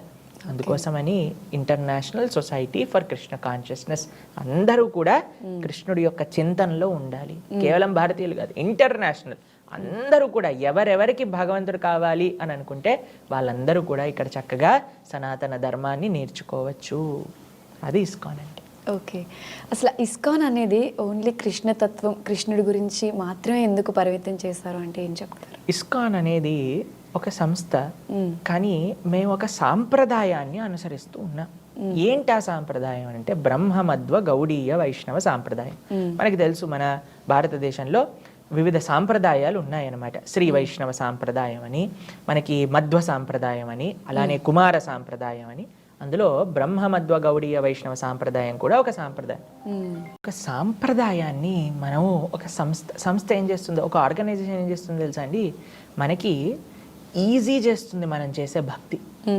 C: అందుకోసమని international society for Krishna consciousness. అందరూ కూడా కృష్ణుడి యొక్క చింతనలో ఉండాలి. కేవలం భారతీయులు కాదు, ఇంటర్నేషనల్ అందరూ కూడా ఎవరెవరికి భగవంతుడు కావాలి అని అనుకుంటే వాళ్ళందరూ కూడా ఇక్కడ చక్కగా సనాతన ధర్మాన్ని నేర్చుకోవచ్చు. అది ఇస్కాన్ అంటే.
B: ఓకే, అసలు ఇస్కాన్ అనేది ఓన్లీ కృష్ణతత్వం, కృష్ణుడి గురించి మాత్రమే ఎందుకు పరిమితం చేస్తారు అంటే ఏం చెప్తారు?
C: ఇస్కాన్ అనేది ఒక సంస్థ, కానీ మేము ఒక సాంప్రదాయాన్ని అనుసరిస్తూ ఉన్నాం. ఏంటి ఆ సాంప్రదాయం అంటే బ్రహ్మమధ్వ గౌడీయ వైష్ణవ సాంప్రదాయం. మనకి తెలుసు మన భారతదేశంలో వివిధ సాంప్రదాయాలు ఉన్నాయన్నమాట. శ్రీ వైష్ణవ సాంప్రదాయం అని, మనకి మధ్వ సాంప్రదాయం అని, అలానే కుమార సాంప్రదాయం అని. అందులో బ్రహ్మమధ్వ గౌడీయ వైష్ణవ సాంప్రదాయం కూడా ఒక సాంప్రదాయం. ఒక సాంప్రదాయాన్ని మనం ఒక సంస్థ ఏం చేస్తుందో, ఒక ఆర్గనైజేషన్ ఏం చేస్తుందో తెలుసా అండి, మనకి ఈజీ చేస్తుంది మనం చేసే భక్తి.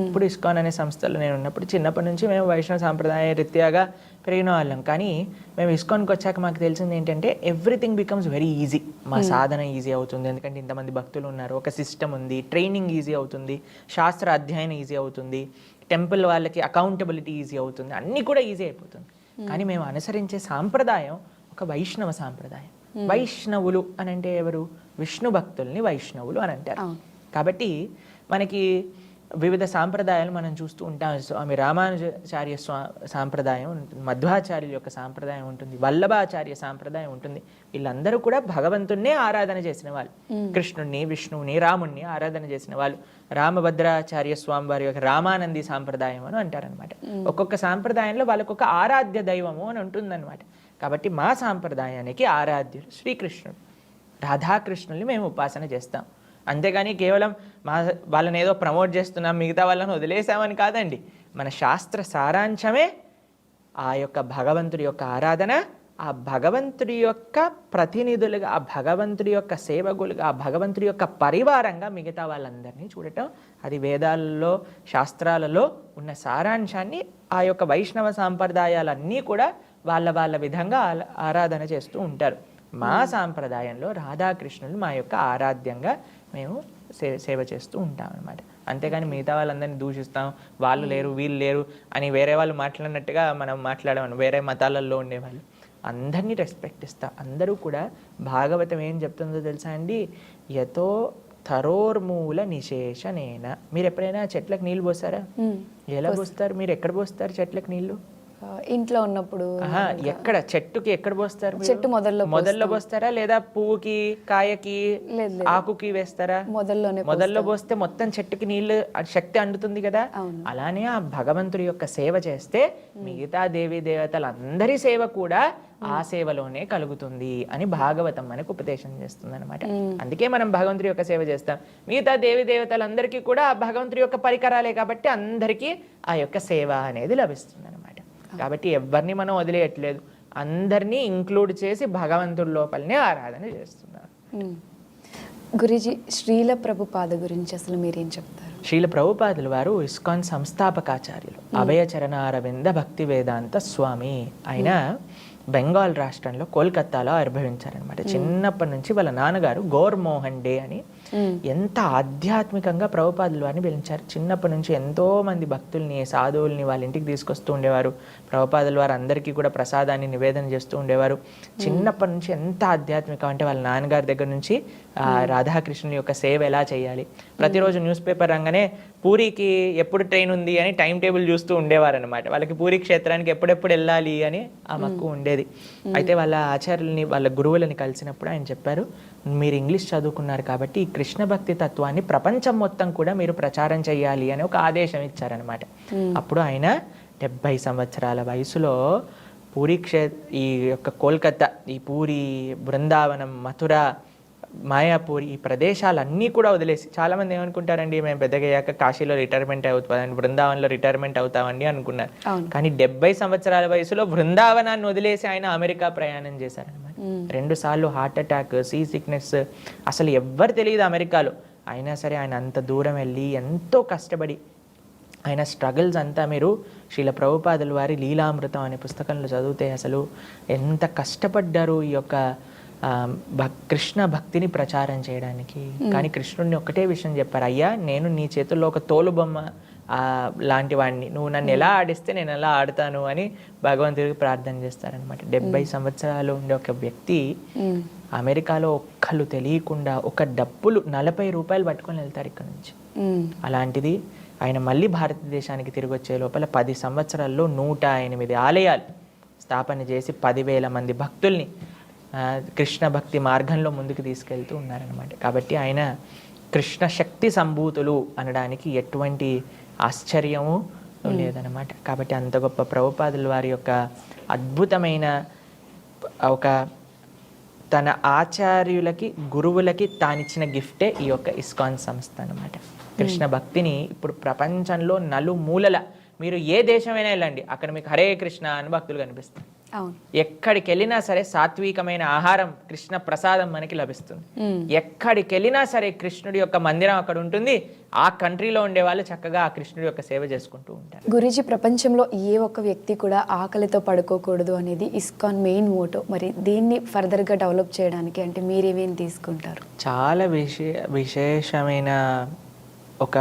C: ఇప్పుడు ఇస్కాన్ అనే సంస్థలో నేను ఉన్నప్పుడు చిన్నప్పటి నుంచి మేము వైష్ణవ సాంప్రదాయ రీత్యాగా పెరిగిన వాళ్ళం. కానీ మేము ఇస్కాన్కి వచ్చాక మాకు తెలిసింది ఏంటంటే ఎవ్రీథింగ్ బికమ్స్ వెరీ ఈజీ. మా సాధన ఈజీ అవుతుంది, ఎందుకంటే ఇంతమంది భక్తులు ఉన్నారు, ఒక సిస్టమ్ ఉంది, ట్రైనింగ్ ఈజీ అవుతుంది, శాస్త్ర అధ్యయనం ఈజీ అవుతుంది, టెంపుల్ వాళ్ళకి అకౌంటబిలిటీ ఈజీ అవుతుంది, అన్నీ కూడా ఈజీ అయిపోతుంది. కానీ మేము అనుసరించే సాంప్రదాయం ఒక వైష్ణవ సాంప్రదాయం. వైష్ణవులు అని అంటే ఎవరు? విష్ణు భక్తుల్ని వైష్ణవులు అని అంటారు. కాబట్టి మనకి వివిధ సాంప్రదాయాలు మనం చూస్తూ ఉంటాం. స్వామి రామానుజాచార్య సాంప్రదాయం ఉంటుంది, మధ్వాచార్యుల యొక్క సాంప్రదాయం ఉంటుంది, వల్లభాచార్య సాంప్రదాయం ఉంటుంది. వీళ్ళందరూ కూడా భగవంతుణ్ణే ఆరాధన చేసిన వాళ్ళు. కృష్ణుణ్ణి, విష్ణువుని, రాముణ్ణి ఆరాధన చేసిన వాళ్ళు. రామభద్రాచార్య స్వామి వారి యొక్క రామానంది సాంప్రదాయం అని అంటారనమాట. ఒక్కొక్క సాంప్రదాయంలో వాళ్ళకొక ఆరాధ్య దైవము అని ఉంటుందన్నమాట. కాబట్టి మా సాంప్రదాయానికి ఆరాధ్యులు శ్రీకృష్ణుడు, రాధాకృష్ణుల్ని మేము ఉపాసన చేస్తాం. అంతేగాని కేవలం వాళ్ళని ఏదో ప్రమోట్ చేస్తున్నాం, మిగతా వాళ్ళని వదిలేసామని కాదండి. మన శాస్త్ర సారాంశమే ఆ యొక్క భగవంతుడి యొక్క ఆరాధన, ఆ భగవంతుడి యొక్క ప్రతినిధులుగా, ఆ భగవంతుడి యొక్క సేవకులుగా, ఆ భగవంతుడి యొక్క పరివారంగా మిగతా వాళ్ళందరినీ చూడటం. అది వేదాలలో, శాస్త్రాలలో ఉన్న సారాంశాన్ని ఆ యొక్క వైష్ణవ సాంప్రదాయాలన్నీ కూడా వాళ్ళ విధంగా ఆరాధన చేస్తూ ఉంటారు. మా సాంప్రదాయంలో రాధాకృష్ణులు మా యొక్క ఆరాధ్యంగా మేము సేవ చేస్తూ ఉంటాం అనమాట. అంతేగాని మిగతా వాళ్ళందరినీ దూషిస్తాం, వాళ్ళు లేరు వీళ్ళు లేరు అని వేరే వాళ్ళు మాట్లాడినట్టుగా మనం మాట్లాడమని. వేరే మతాలలో ఉండేవాళ్ళు అందరినీ రెస్పెక్ట్ ఇస్తాం. అందరూ కూడా భాగవతం ఏం చెప్తుందో తెలుసా అండి, యతో థరోర్మూల నిశేషనేన. మీరు ఎప్పుడైనా చెట్లకు నీళ్ళు పోస్తారా? ఎలా పోస్తారు? మీరు ఎక్కడ పోస్తారు చెట్లకు నీళ్ళు?
B: ఇంట్లో ఉన్నప్పుడు.
C: ఎక్కడ చెట్టుకి ఎక్కడ పోస్తారు?
B: చెట్టు
C: మొదల్లో పోస్తారా లేదా పువ్వుకి, కాయకి, ఆకుకి వేస్తారా? మొదల్లో పోస్తే మొత్తం చెట్టుకి నీళ్లు శక్తి అందుతుంది కదా. అలానే ఆ భగవంతుడి యొక్క సేవ చేస్తే మిగతా దేవీ దేవతలందరి సేవ కూడా ఆ సేవలోనే కలుగుతుంది అని భాగవతం మనకు ఉపదేశం చేస్తుంది అనమాట. అందుకే మనం భగవంతుడి యొక్క సేవ చేస్తాం. మిగతా దేవీ దేవతలందరికీ కూడా ఆ భగవంతుడి యొక్క పరికరాలే కాబట్టి అందరికీ ఆ యొక్క సేవ అనేది లభిస్తుంది అనమాట. కాబట్టి ఎవరిని మనం వదిలేయట్లేదు, అందరినీ ఇంక్లూడ్ చేసి భగవంతుడి లోపలనే ఆరాధన చేస్తున్నారు.
B: గురుజీ, శ్రీల ప్రభుపాద గురించి అసలు మీరేం చెప్తారు?
C: శ్రీల ప్రభుపాదులు వారు ఇస్కాన్ సంస్థాపకాచార్యులు, అభయచరణ అరవింద భక్తి వేదాంత స్వామి. ఆయన బెంగాల్ రాష్ట్రంలో కోల్కత్తాలో ఆవిర్భవించారనమాట. చిన్నప్పటి నుంచి వాళ్ళ నాన్నగారు గౌర్మోహన్ డే అని ఎంత ఆధ్యాత్మికంగా ప్రభుపాదులు వారిని పిలిచారు. చిన్నప్పటి నుంచి ఎంతో మంది భక్తుల్ని, సాధువుల్ని వాళ్ళ ఇంటికి తీసుకొస్తూ ఉండేవారు. ప్రభుపాదులు వారు అందరికీ కూడా ప్రసాదాన్ని నివేదన చేస్తూ ఉండేవారు. చిన్నప్పటి నుంచి ఎంత ఆధ్యాత్మికం అంటే వాళ్ళ నాన్నగారి దగ్గర నుంచి రాధాకృష్ణుని యొక్క సేవ ఎలా చేయాలి, ప్రతిరోజు న్యూస్ పేపర్ రంగానే పూరికి ఎప్పుడు ట్రైన్ ఉంది అని టైం టేబుల్ చూస్తూ ఉండేవారు అనమాట. వాళ్ళకి పూరి క్షేత్రానికి ఎప్పుడెప్పుడు వెళ్ళాలి అని ఆ మక్కువ ఉండేది. అయితే వాళ్ళ ఆచార్యుల్ని, వాళ్ళ గురువులని కలిసినప్పుడు ఆయన చెప్పారు, మీరు ఇంగ్లీష్ చదువుకున్నారు కాబట్టి ఈ కృష్ణ భక్తి తత్వాన్ని ప్రపంచం మొత్తం కూడా మీరు ప్రచారం చేయాలి అని ఒక ఆదేశం ఇచ్చారనమాట. అప్పుడు ఆయన 70 సంవత్సరాల వయసులో పూరి ఈ యొక్క కోల్కత్తా, ఈ పూరి, బృందావనం, మథుర, మాయాపూర్, ఈ ప్రదేశాలన్నీ కూడా వదిలేసి, చాలామంది ఏమనుకుంటారండి, మేము పెద్దగయ్యాక కాశీలో రిటైర్మెంట్ అవుతామండి, బృందావనంలో రిటైర్మెంట్ అవుతామండి అనుకున్నారు. కానీ 70 సంవత్సరాల వయసులో బృందావనాన్ని వదిలేసి ఆయన అమెరికా ప్రయాణం చేశారనమాట. 2 సార్లు హార్ట్ అటాక్, సీ సిక్నెస్, అసలు ఎవ్వరు తెలియదు అమెరికాలో. అయినా సరే ఆయన అంత దూరం వెళ్ళి ఎంతో కష్టపడి ఆయన స్ట్రగుల్స్ అంతా మీరు శ్రీల ప్రభుపాదుల వారి లీలామృతం అనే పుస్తకంలో చదివితే అసలు ఎంత కష్టపడ్డారు ఈ యొక్క కృష్ణ భక్తిని ప్రచారం చేయడానికి. కానీ కృష్ణుడిని ఒకటే విషయం చెప్పారు, అయ్యా నేను నీ చేతుల్లో ఒక తోలుబొమ్మ లాంటి వాడిని, నువ్వు నన్ను ఎలా ఆడిస్తే నేను ఎలా ఆడతాను అని భగవంతుడికి ప్రార్థన చేస్తారనమాట. 70 సంవత్సరాలు ఉండే ఒక వ్యక్తి అమెరికాలో ఒక్కళ్ళు తెలియకుండా ఒక డబ్బులు 40 రూపాయలు పట్టుకొని వెళ్తారు ఇక్కడ నుంచి. అలాంటిది ఆయన మళ్ళీ భారతదేశానికి తిరిగి వచ్చే లోపల 10 సంవత్సరాల్లో 108 ఆలయాలు స్థాపన చేసి 10,000 మంది భక్తుల్ని కృష్ణ భక్తి మార్గంలో ముందుకు తీసుకెళ్తూ ఉన్నారనమాట. కాబట్టి ఆయన కృష్ణ శక్తి సంభూతులు అనడానికి ఎటువంటి ఆశ్చర్యము లేదనమాట. కాబట్టి అంత గొప్ప ప్రభుపాదుల వారి యొక్క అద్భుతమైన ఒక తన ఆచార్యులకి గురువులకి తానిచ్చిన గిఫ్టే ఈ యొక్క ఇస్కాన్ సంస్థ అనమాట. కృష్ణ భక్తిని ఇప్పుడు ప్రపంచంలో నలుమూలల మీరు ఏ దేశమైనా వెళ్ళండి, అక్కడ మీకు హరే కృష్ణ అని భక్తులు కనిపిస్తారు.
B: అవును.
C: ఎక్కడికి వెళ్ళినా సరే సాత్వికమైన ఆహారం, కృష్ణ ప్రసాదం మనకి లభిస్తుంది. ఎక్కడికి వెళ్ళినా సరే కృష్ణుడి యొక్క మందిరం అక్కడ ఉంటుంది. ఆ కంట్రీలో ఉండే వాళ్ళు చక్కగా ఆ కృష్ణుడి యొక్క సేవ చేసుకుంటూ ఉంటారు.
B: గురూజీ, ప్రపంచంలో ఏ ఒక్క వ్యక్తి కూడా ఆకలితో పడుకోకూడదు అనేది ఇస్కాన్ మెయిన్ మోటో. మరి దీన్ని ఫర్దర్గా డెవలప్ చేయడానికి అంటే మీరేమేమి తీసుకుంటారు?
C: చాలా విశేషమైన ఒక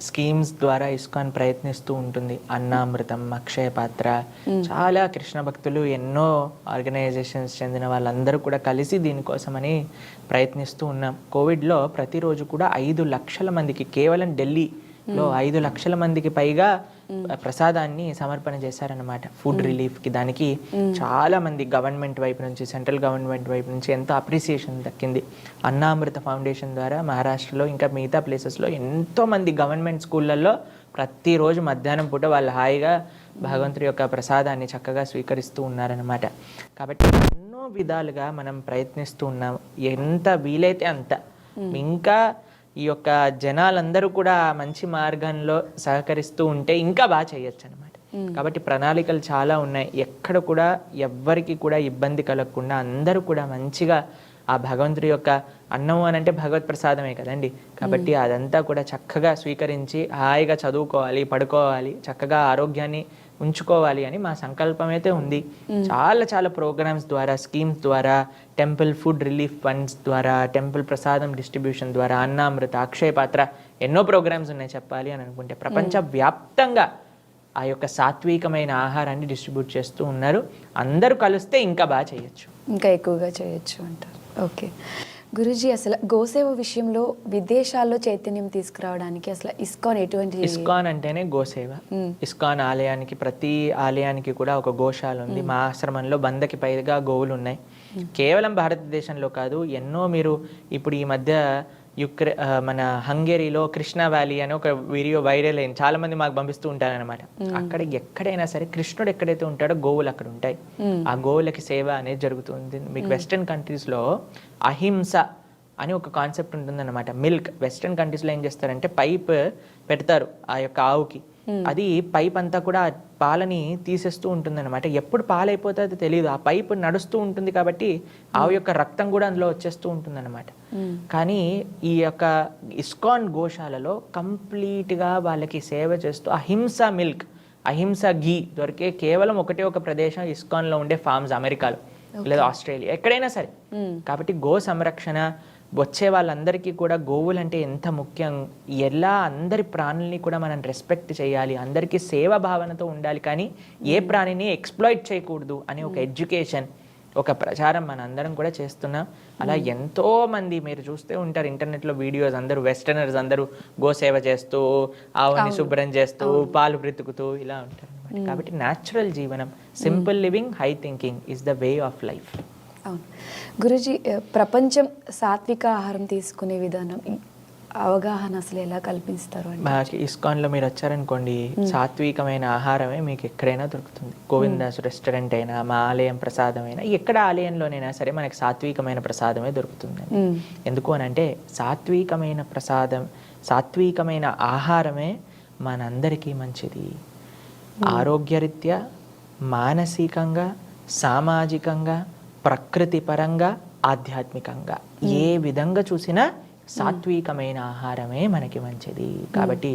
C: స్కీమ్స్ ద్వారా ఇస్కాన్ ప్రయత్నిస్తూ ఉంటుంది. అన్నామృతం, అక్షయ పాత్ర, చాలా కృష్ణ భక్తులు, ఎన్నో ఆర్గనైజేషన్స్ చెందిన వాళ్ళందరూ కూడా కలిసి దీనికోసమని ప్రయత్నిస్తూ ఉన్నాం. కోవిడ్లో ప్రతిరోజు కూడా 5 లక్షల మందికి, కేవలం ఢిల్లీలో 5 లక్షల మందికి పైగా ప్రసాదాన్ని సమర్పణ చేశారనమాట ఫుడ్ రిలీఫ్కి. దానికి చాలా మంది గవర్నమెంట్ వైపు నుంచి, సెంట్రల్ గవర్నమెంట్ వైపు నుంచి ఎంతో అప్రిసియేషన్ దక్కింది. అన్నామృత ఫౌండేషన్ ద్వారా మహారాష్ట్రలో ఇంకా మిగతా ప్లేసెస్లో ఎంతోమంది గవర్నమెంట్ స్కూళ్ళల్లో ప్రతిరోజు మధ్యాహ్నం పూట వాళ్ళు హాయిగా భగవంతుడి యొక్క ప్రసాదాన్ని చక్కగా స్వీకరిస్తూ ఉన్నారనమాట. కాబట్టి ఎన్నో విధాలుగా మనం ప్రయత్నిస్తూ ఉన్నాం. ఎంత వీలైతే అంత. ఇంకా ఈ యొక్క జనాలందరూ కూడా మంచి మార్గంలో సహకరిస్తూ ఉంటే ఇంకా బాగా చేయొచ్చు అనమాట. కాబట్టి ప్రణాళికలు చాలా ఉన్నాయి. ఎక్కడ కూడా ఎవ్వరికి కూడా ఇబ్బంది కలగకుండా అందరూ కూడా మంచిగా ఆ భగవంతుడి యొక్క అన్నం అని అంటే భగవత్ ప్రసాదమే కదండి. కాబట్టి అదంతా కూడా చక్కగా స్వీకరించి హాయిగా చదువుకోవాలి, పడుకోవాలి, చక్కగా ఆరోగ్యాన్ని ఉంచుకోవాలి అని మా సంకల్పం అయితే ఉంది. చాలా ప్రోగ్రామ్స్ ద్వారా, స్కీమ్స్ ద్వారా, టెంపుల్ ఫుడ్ రిలీఫ్ ఫండ్స్ ద్వారా, టెంపుల్ ప్రసాదం డిస్ట్రిబ్యూషన్ ద్వారా, అన్నామృత, అక్షయ పాత్ర, ఎన్నో ప్రోగ్రామ్స్ ఉన్నాయి చెప్పాలి అని అనుకుంటే. ప్రపంచవ్యాప్తంగా ఆ యొక్క సాత్వికమైన ఆహారాన్ని డిస్ట్రిబ్యూట్ చేస్తూ ఉన్నారు. అందరూ కలిస్తే ఇంకా బాగా చేయొచ్చు,
B: ఇంకా ఎక్కువగా చేయొచ్చు అంటారు. ఓకే గురూజీ, అసలు గోసేవ విషయంలో విదేశాల్లో చైతన్యం తీసుకురావడానికి అసలు ఇస్కాన్ ఎటువంటి?
C: ఇస్కాన్ అంటేనే గోసేవ. ఇస్కాన్ ఆలయానికి, ప్రతి ఆలయానికి కూడా ఒక గోశాల ఉంది. మా ఆశ్రమంలో 100కి పైగా గోవులు ఉన్నాయి. కేవలం భారతదేశంలో కాదు, ఎన్నో మీరు ఇప్పుడు ఈ మధ్య మన హంగేరీలో కృష్ణా వ్యాలీ అని ఒక వీడియో వైరల్ అయింది. చాలా మంది మాకు పంపిస్తూ ఉంటారనమాట. అక్కడ ఎక్కడైనా సరే కృష్ణుడు ఎక్కడైతే ఉంటాడో గోవులు అక్కడ ఉంటాయి. ఆ గోవులకి సేవ అనేది జరుగుతుంది. మీకు వెస్టర్న్ కంట్రీస్లో అహింస అని ఒక కాన్సెప్ట్ ఉంటుందన్నమాట. మిల్క్ వెస్టర్న్ కంట్రీస్లో ఏం చేస్తారంటే పైప్ పెడతారు ఆ యొక్క ఆవుకి. అది పైప్ అంతా కూడా పాలని తీసేస్తూ ఉంటుంది అనమాట. ఎప్పుడు పాలైపోతుందో తెలియదు. ఆ పైప్ నడుస్తూ ఉంటుంది కాబట్టి ఆవు యొక్క రక్తం కూడా అందులో వచ్చేస్తూ ఉంటుంది అనమాట. కానీ ఈ యొక్క ఇస్కాన్ గోశాలలో కంప్లీట్గా వాళ్ళకి సేవ చేస్తూ అహింస మిల్క్, అహింస ఘీ దొరికే కేవలం ఒక ప్రదేశం ఇస్కాన్లో ఉండే ఫార్మ్స్, అమెరికాలో లేదా ఆస్ట్రేలియా, ఎక్కడైనా సరే. కాబట్టి గో సంరక్షణ, వచ్చే వాళ్ళందరికీ కూడా గోవులు అంటే ఎంత ముఖ్యం, ఎలా అందరి ప్రాణుల్ని కూడా మనం రెస్పెక్ట్ చేయాలి, అందరికీ సేవ భావనతో ఉండాలి, కానీ ఏ ప్రాణిని ఎక్స్ప్లాయిట్ చేయకూడదు అనే ఒక ఎడ్యుకేషన్, ఒక ప్రచారం మన అందరం కూడా చేస్తున్నాం. అలా ఎంతో మంది మీరు చూస్తూ ఉంటారు ఇంటర్నెట్లో వీడియోస్, అందరూ వెస్టర్నర్స్ అందరూ గోసేవ చేస్తూ, ఆవుని శుభ్రం చేస్తూ, పాలు బ్రతుకుతూ ఇలా ఉంటారు. కాబట్టి న్యాచురల్ జీవనం, simple living, high thinking is the way of life.
B: అవును గురూజీ, ప్రపంచం సాత్విక ఆహారం తీసుకునే విధానం అవగాహన అసలు ఎలా కల్పిస్తారు?
C: మాకు ఇస్కాన్లో మీరు వచ్చారనుకోండి, సాత్వికమైన ఆహారమే మీకు ఎక్కడైనా దొరుకుతుంది. గోవిందాస్ రెస్టారెంట్ అయినా, మా ఆలయం ప్రసాదం అయినా, ఎక్కడ ఆలయంలోనైనా సరే మనకి సాత్వికమైన ప్రసాదమే దొరుకుతుంది. ఎందుకు అని అంటే సాత్వికమైన ప్రసాదం, సాత్వికమైన ఆహారమే మనందరికీ మంచిది. ఆరోగ్యరీత్యా, మానసికంగా, సామాజికంగా, ప్రకృతి పరంగా, ఆధ్యాత్మికంగా ఏ విధంగా చూసినా సాత్వికమైన ఆహారమే మనకి మంచిది. కాబట్టి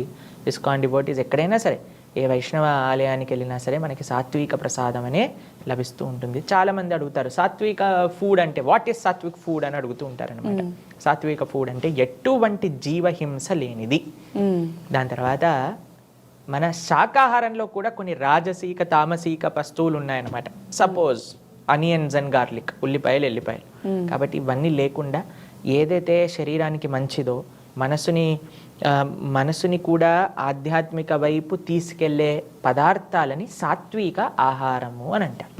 C: ఇస్కాన్ డివోటీస్ ఎక్కడైనా సరే, ఏ వైష్ణవ ఆలయానికి వెళ్ళినా సరే మనకి సాత్విక ప్రసాదం అనే లభిస్తూ ఉంటుంది. చాలా మంది అడుగుతారు సాత్విక ఫుడ్ అంటే వాట్ ఈస్ సాత్విక్ ఫుడ్ అని అడుగుతూ ఉంటారు అనమాట. సాత్విక ఫుడ్ అంటే ఎటువంటి జీవహింస లేనిది. దాని తర్వాత మన శాకాహారంలో కూడా కొన్ని రాజసీక, తామసీక వస్తువులు ఉన్నాయన్నమాట. సపోజ్ అనియన్స్ అండ్ గార్లిక్, ఉల్లిపాయలు, ఎల్లిపాయలు. కాబట్టి ఇవన్నీ లేకుండా ఏదైతే శరీరానికి మంచిదో, మనసుని కూడా ఆధ్యాత్మిక వైపు తీసుకెళ్లే పదార్థాలని సాత్విక ఆహారము అని అంటారు.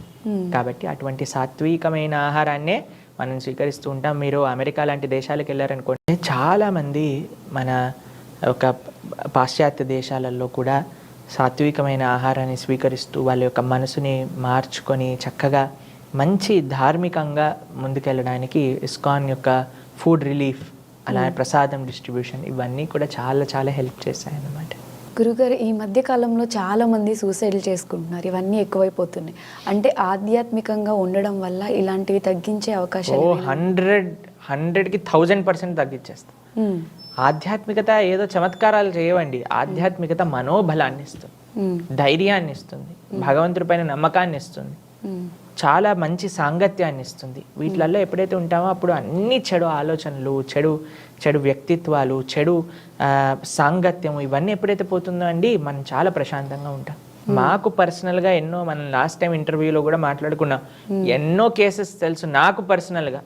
C: కాబట్టి అటువంటి సాత్వికమైన ఆహారాన్నే మనం స్వీకరిస్తూ ఉంటాం. మీరు అమెరికా లాంటి దేశాలకు వెళ్ళారనుకోండి, చాలామంది మన ఒక పాశ్చాత్య దేశాలలో కూడా సాత్వికమైన ఆహారాన్ని స్వీకరిస్తూ వాళ్ళ యొక్క మనసుని మార్చుకొని చక్కగా మంచి ధార్మికంగా ముందుకెళ్ళడానికి ఇస్కాన్ యొక్క ఫుడ్ రిలీఫ్, అలా ప్రసాదం డిస్ట్రిబ్యూషన్, ఇవన్నీ కూడా చాలా చాలా హెల్ప్ చేశాయి అన్నమాట.
B: గురుగారు, ఈ మధ్య కాలంలో చాలా మంది సూసైడ్లు చేసుకుంటున్నారు, ఇవన్నీ ఎక్కువైపోతున్నాయి. అంటే ఆధ్యాత్మికంగా ఉండడం వల్ల ఇలాంటివి తగ్గించే అవకాశాలు
C: 100కి 1000% తగ్గించేస్తాం. ఆధ్యాత్మికత ఏదో చమత్కారాలు చేయవండి. ఆధ్యాత్మికత మనోబలాన్ని ఇస్తుంది, ధైర్యాన్ని ఇస్తుంది, భగవంతుడి పైన నమ్మకాన్ని ఇస్తుంది, చాలా మంచి సాంగత్యాన్ని ఇస్తుంది. వీటిలలో ఎప్పుడైతే ఉంటామో అప్పుడు అన్ని చెడు ఆలోచనలు, చెడు వ్యక్తిత్వాలు, చెడు సాంగత్యం, ఇవన్నీ ఎప్పుడైతే పోతుందో అండి మనం చాలా ప్రశాంతంగా ఉంటాం. మాకు పర్సనల్గా మనం లాస్ట్ టైం ఇంటర్వ్యూలో కూడా మాట్లాడుకున్నాం, ఎన్నో కేసెస్ తెలుసు నాకు పర్సనల్గా.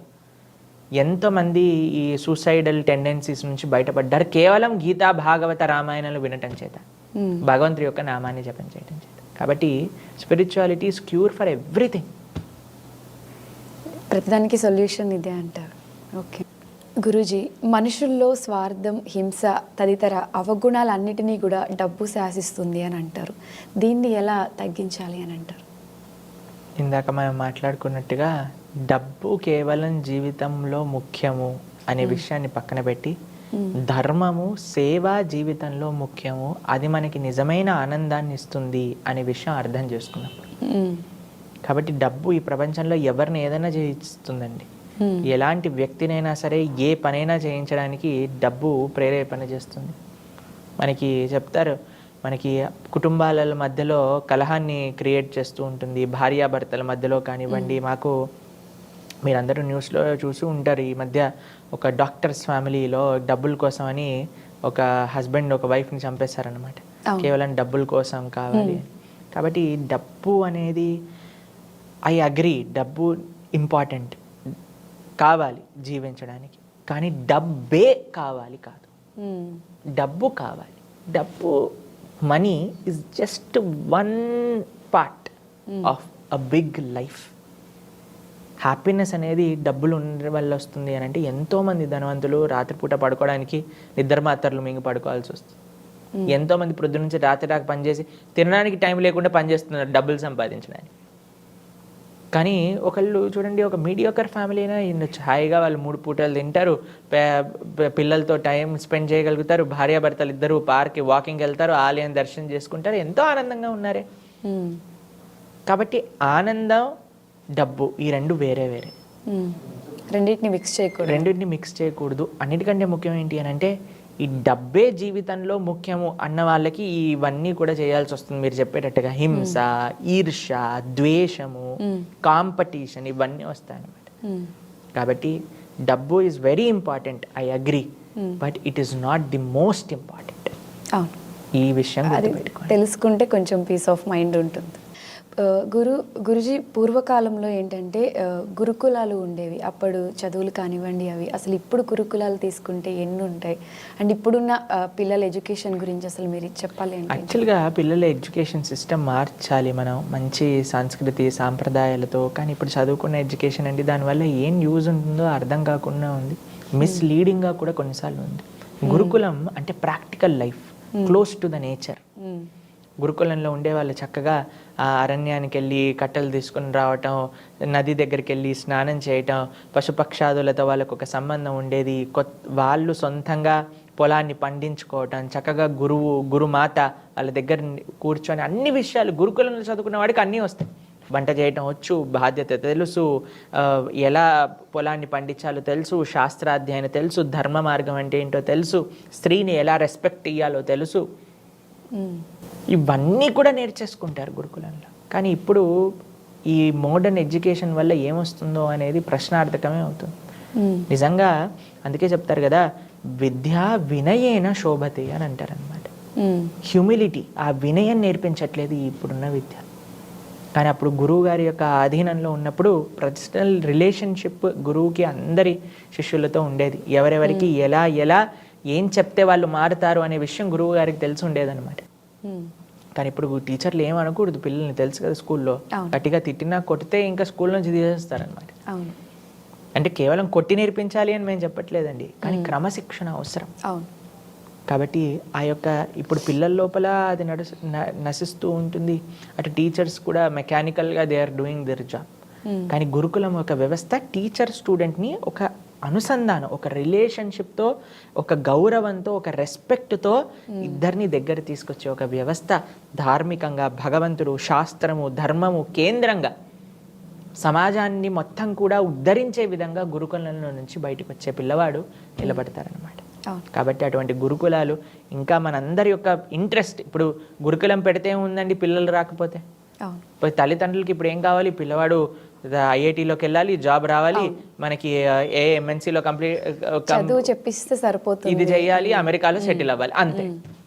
C: ఎంతోమంది ఈ సూసైడల్ టెండెన్సీస్ నుంచి బయటపడ్డారు కేవలం గీతా, భాగవత, రామాయణాలు వినటం చేత, భగవంతుడి యొక్క నామాన్ని జపం చేయటం చేత. కాబట్టి spirituality is cure for everything.
B: ప్రతిదానికి సొల్యూషన్ ఇదే అంటారు. ఓకే గురూజీ, మనుషుల్లో స్వార్థం, హింస తదితర అవగుణాలన్నిటినీ కూడా డబ్బు శాసిస్తుంది అని అంటారు. దీన్ని ఎలా తగ్గించాలి అని అంటారు?
C: ఇందాక మనం మాట్లాడుకున్నట్టుగా డబ్బు కేవలం జీవితంలో ముఖ్యము అనే విషయాన్ని పక్కన పెట్టి ధర్మము, సేవ జీవితంలో ముఖ్యము, అది మనకి నిజమైన ఆనందాన్ని ఇస్తుంది అనే విషయం అర్థం చేసుకున్నప్పుడు. కాబట్టి డబ్బు ఈ ప్రపంచంలో ఎవరిని ఏదైనా చేయిస్తుందండి. ఎలాంటి వ్యక్తినైనా సరే ఏ పనైనా చేయించడానికి డబ్బు ప్రేరేపణ చేస్తుంది. మనకి చెప్తారు, మనకి కుటుంబాల మధ్యలో కలహాన్ని క్రియేట్ చేస్తూ ఉంటుంది, భార్యాభర్తల మధ్యలో కానివ్వండి. మాకు మీరందరూ న్యూస్లో చూసి ఉంటారు, ఈ మధ్య ఒక డాక్టర్స్ ఫ్యామిలీలో డబ్బుల కోసం అని ఒక హస్బెండ్ ఒక వైఫ్ని చంపేశారనమాట, కేవలం డబ్బుల కోసం కావాలి. కాబట్టి డబ్బు అనేది, ఐ అగ్రీ, డబ్బు ఇంపార్టెంట్, కావాలి జీవించడానికి, కానీ డబ్బే కావాలి కాదు. డబ్బు కావాలి, డబ్బు, money is just one part of a big life. Happiness అనేది డబ్బులు ఉండడం వల్ల వస్తుంది అని అంటే, ఎంతోమంది ధనవంతులు రాత్రిపూట పడుకోవడానికి నిద్ర మాత్రలు మింగి పడుకోవాల్సి వస్తుంది. ఎంతోమంది ప్రొద్దు నుంచి రాత్రి దాకా పనిచేసి తినడానికి టైం లేకుండా పనిచేస్తున్నారు డబ్బులు సంపాదించడానికి. కానీ ఒకళ్ళు చూడండి, ఒక మీడియోకర్ ఫ్యామిలీ అయినా ఉండొచ్చు, హాయిగా వాళ్ళు 3 పూటలు తింటారు, పిల్లలతో టైం స్పెండ్ చేయగలుగుతారు, భార్యాభర్తలు ఇద్దరు పార్క్కి వాకింగ్ వెళ్తారు, ఆలయం దర్శనం చేసుకుంటారు, ఎంతో ఆనందంగా ఉన్నారే. కాబట్టి ఆనందం, డబ్బు, ఈ రెండు వేరే వేరే,
B: రెండింటిని మిక్స్ చేయకూడదు.
C: అన్నిటికంటే ముఖ్యం ఏంటి అని అంటే, ఈ డబ్బే జీవితంలో ముఖ్యము అన్న వాళ్ళకి ఇవన్నీ కూడా చేయాల్సి వస్తుంది. మీరు చెప్పేటట్టుగా హింస, ఈర్ష, ద్వేషము, కాంపిటీషన్, ఇవన్నీ వస్తాయి అన్నమాట. కాబట్టి డబ్బు is very important, I agree, but it is not the most important. ఈ విషయం
B: తెలుసుకుంటే కొంచెం పీస్ ఆఫ్ మైండ్ ఉంటుంది. గురుజీ, పూర్వకాలంలో ఏంటంటే గురుకులాలు ఉండేవి, అప్పుడు చదువులు కానివ్వండి అవి. అసలు ఇప్పుడు గురుకులాలు తీసుకుంటే ఎన్ని ఉంటాయి? అండ్ ఇప్పుడున్న పిల్లల ఎడ్యుకేషన్ గురించి అసలు మీరు చెప్పాలి.
C: యాక్చువల్గా పిల్లల ఎడ్యుకేషన్ సిస్టమ్ మార్చాలి మనం, మంచి సంస్కృతి సాంప్రదాయాలతో. కానీ ఇప్పుడు చదువుకున్న ఎడ్యుకేషన్ అండి, దానివల్ల ఏం యూజ్ ఉంటుందో అర్థం కాకుండా ఉంది, మిస్లీడింగ్గా కూడా కొన్నిసార్లు ఉంది. గురుకులం అంటే practical life, close to the nature. గురుకులంలో ఉండేవాళ్ళు చక్కగా అరణ్యానికి వెళ్ళి కట్టెలు తీసుకుని రావటం, నది దగ్గరికి వెళ్ళి స్నానం చేయటం, పశుపక్షాదులతో వాళ్ళకు ఒక సంబంధం ఉండేది, వాళ్ళు సొంతంగా పొలాన్ని పండించుకోవటం, చక్కగా గురుమాత వాళ్ళ దగ్గర కూర్చొని అన్ని విషయాలు, గురుకులంలో చదువుకున్న వాడికి అన్నీ వస్తాయి. వంట చేయటం వచ్చు, బాధ్యత తెలుసు, ఎలా పొలాన్ని పండించాలో తెలుసు, శాస్త్రాధ్యయనం తెలుసు, ధర్మ మార్గం అంటే ఏంటో తెలుసు, స్త్రీని ఎలా రెస్పెక్ట్ ఇయ్యాలో తెలుసు, ఇవన్నీ కూడా నేర్చేసుకుంటారు గురుకులంలో. కానీ ఇప్పుడు ఈ మోడర్న్ ఎడ్యుకేషన్ వల్ల ఏమొస్తుందో అనేది ప్రశ్నార్థకమే అవుతుంది నిజంగా. అందుకే చెప్తారు కదా, విద్యా వినయేన శోభతే అని అంటారు అనమాట. హ్యూమిలిటీ, ఆ వినయం నేర్పించట్లేదు ఇప్పుడున్న విద్య. కానీ అప్పుడు గురువు గారి యొక్క ఆధీనంలో ఉన్నప్పుడు పర్సనల్ రిలేషన్షిప్ గురువుకి అందరి శిష్యులతో ఉండేది. ఎవరెవరికి ఎలా ఏం చెప్తే వాళ్ళు మారుతారు అనే విషయం గురువు గారికి తెలిసి ఉండేదన్నమాట. కానీ ఇప్పుడు టీచర్లు ఏమనకూడదు పిల్లల్ని, తెలుసు కదా, స్కూల్లో గట్టిగా తిట్టినా కొట్టితే ఇంకా స్కూల్ నుంచి తీసేస్తారనమాట. అంటే కేవలం కొట్టి నేర్పించాలి అని మేము చెప్పట్లేదండి, కానీ క్రమశిక్షణ అవసరం.
B: అవును.
C: కాబట్టి ఆ యొక్క ఇప్పుడు పిల్లల లోపల అది నశిస్తూ ఉంటుంది. అటు టీచర్స్ కూడా మెకానికల్గా they are doing their job. కానీ గురుకులం ఒక వ్యవస్థ టీచర్ స్టూడెంట్ని ఒక అనుసంధానం, ఒక రిలేషన్షిప్తో, ఒక గౌరవంతో, ఒక రెస్పెక్ట్తో ఇద్దరిని దగ్గర తీసుకొచ్చే ఒక వ్యవస్థ. ధార్మికంగా భగవంతుడు, శాస్త్రము, ధర్మము కేంద్రంగా సమాజాన్ని మొత్తం కూడా ఉద్ధరించే విధంగా గురుకులంలో నుంచి బయటకు వచ్చే పిల్లవాడు నిలబడతారనమాట. కాబట్టి అటువంటి గురుకులాలు ఇంకా మనందరి యొక్క ఇంట్రెస్ట్. ఇప్పుడు గురుకులం పెడితే ఉందండి పిల్లలు రాకపోతే, తల్లిదండ్రులకి ఇప్పుడు ఏం కావాలి, పిల్లవాడు ఐఐటీలోకి వెళ్ళాలి, జాబ్ రావాలి, మనకి ఏ ఎంఎన్సీలో
B: చదువు చెప్పిస్తే సరిపోతుంది,
C: ఇది చేయాలి, అమెరికాలో సెటిల్ అవ్వాలి, అంతే.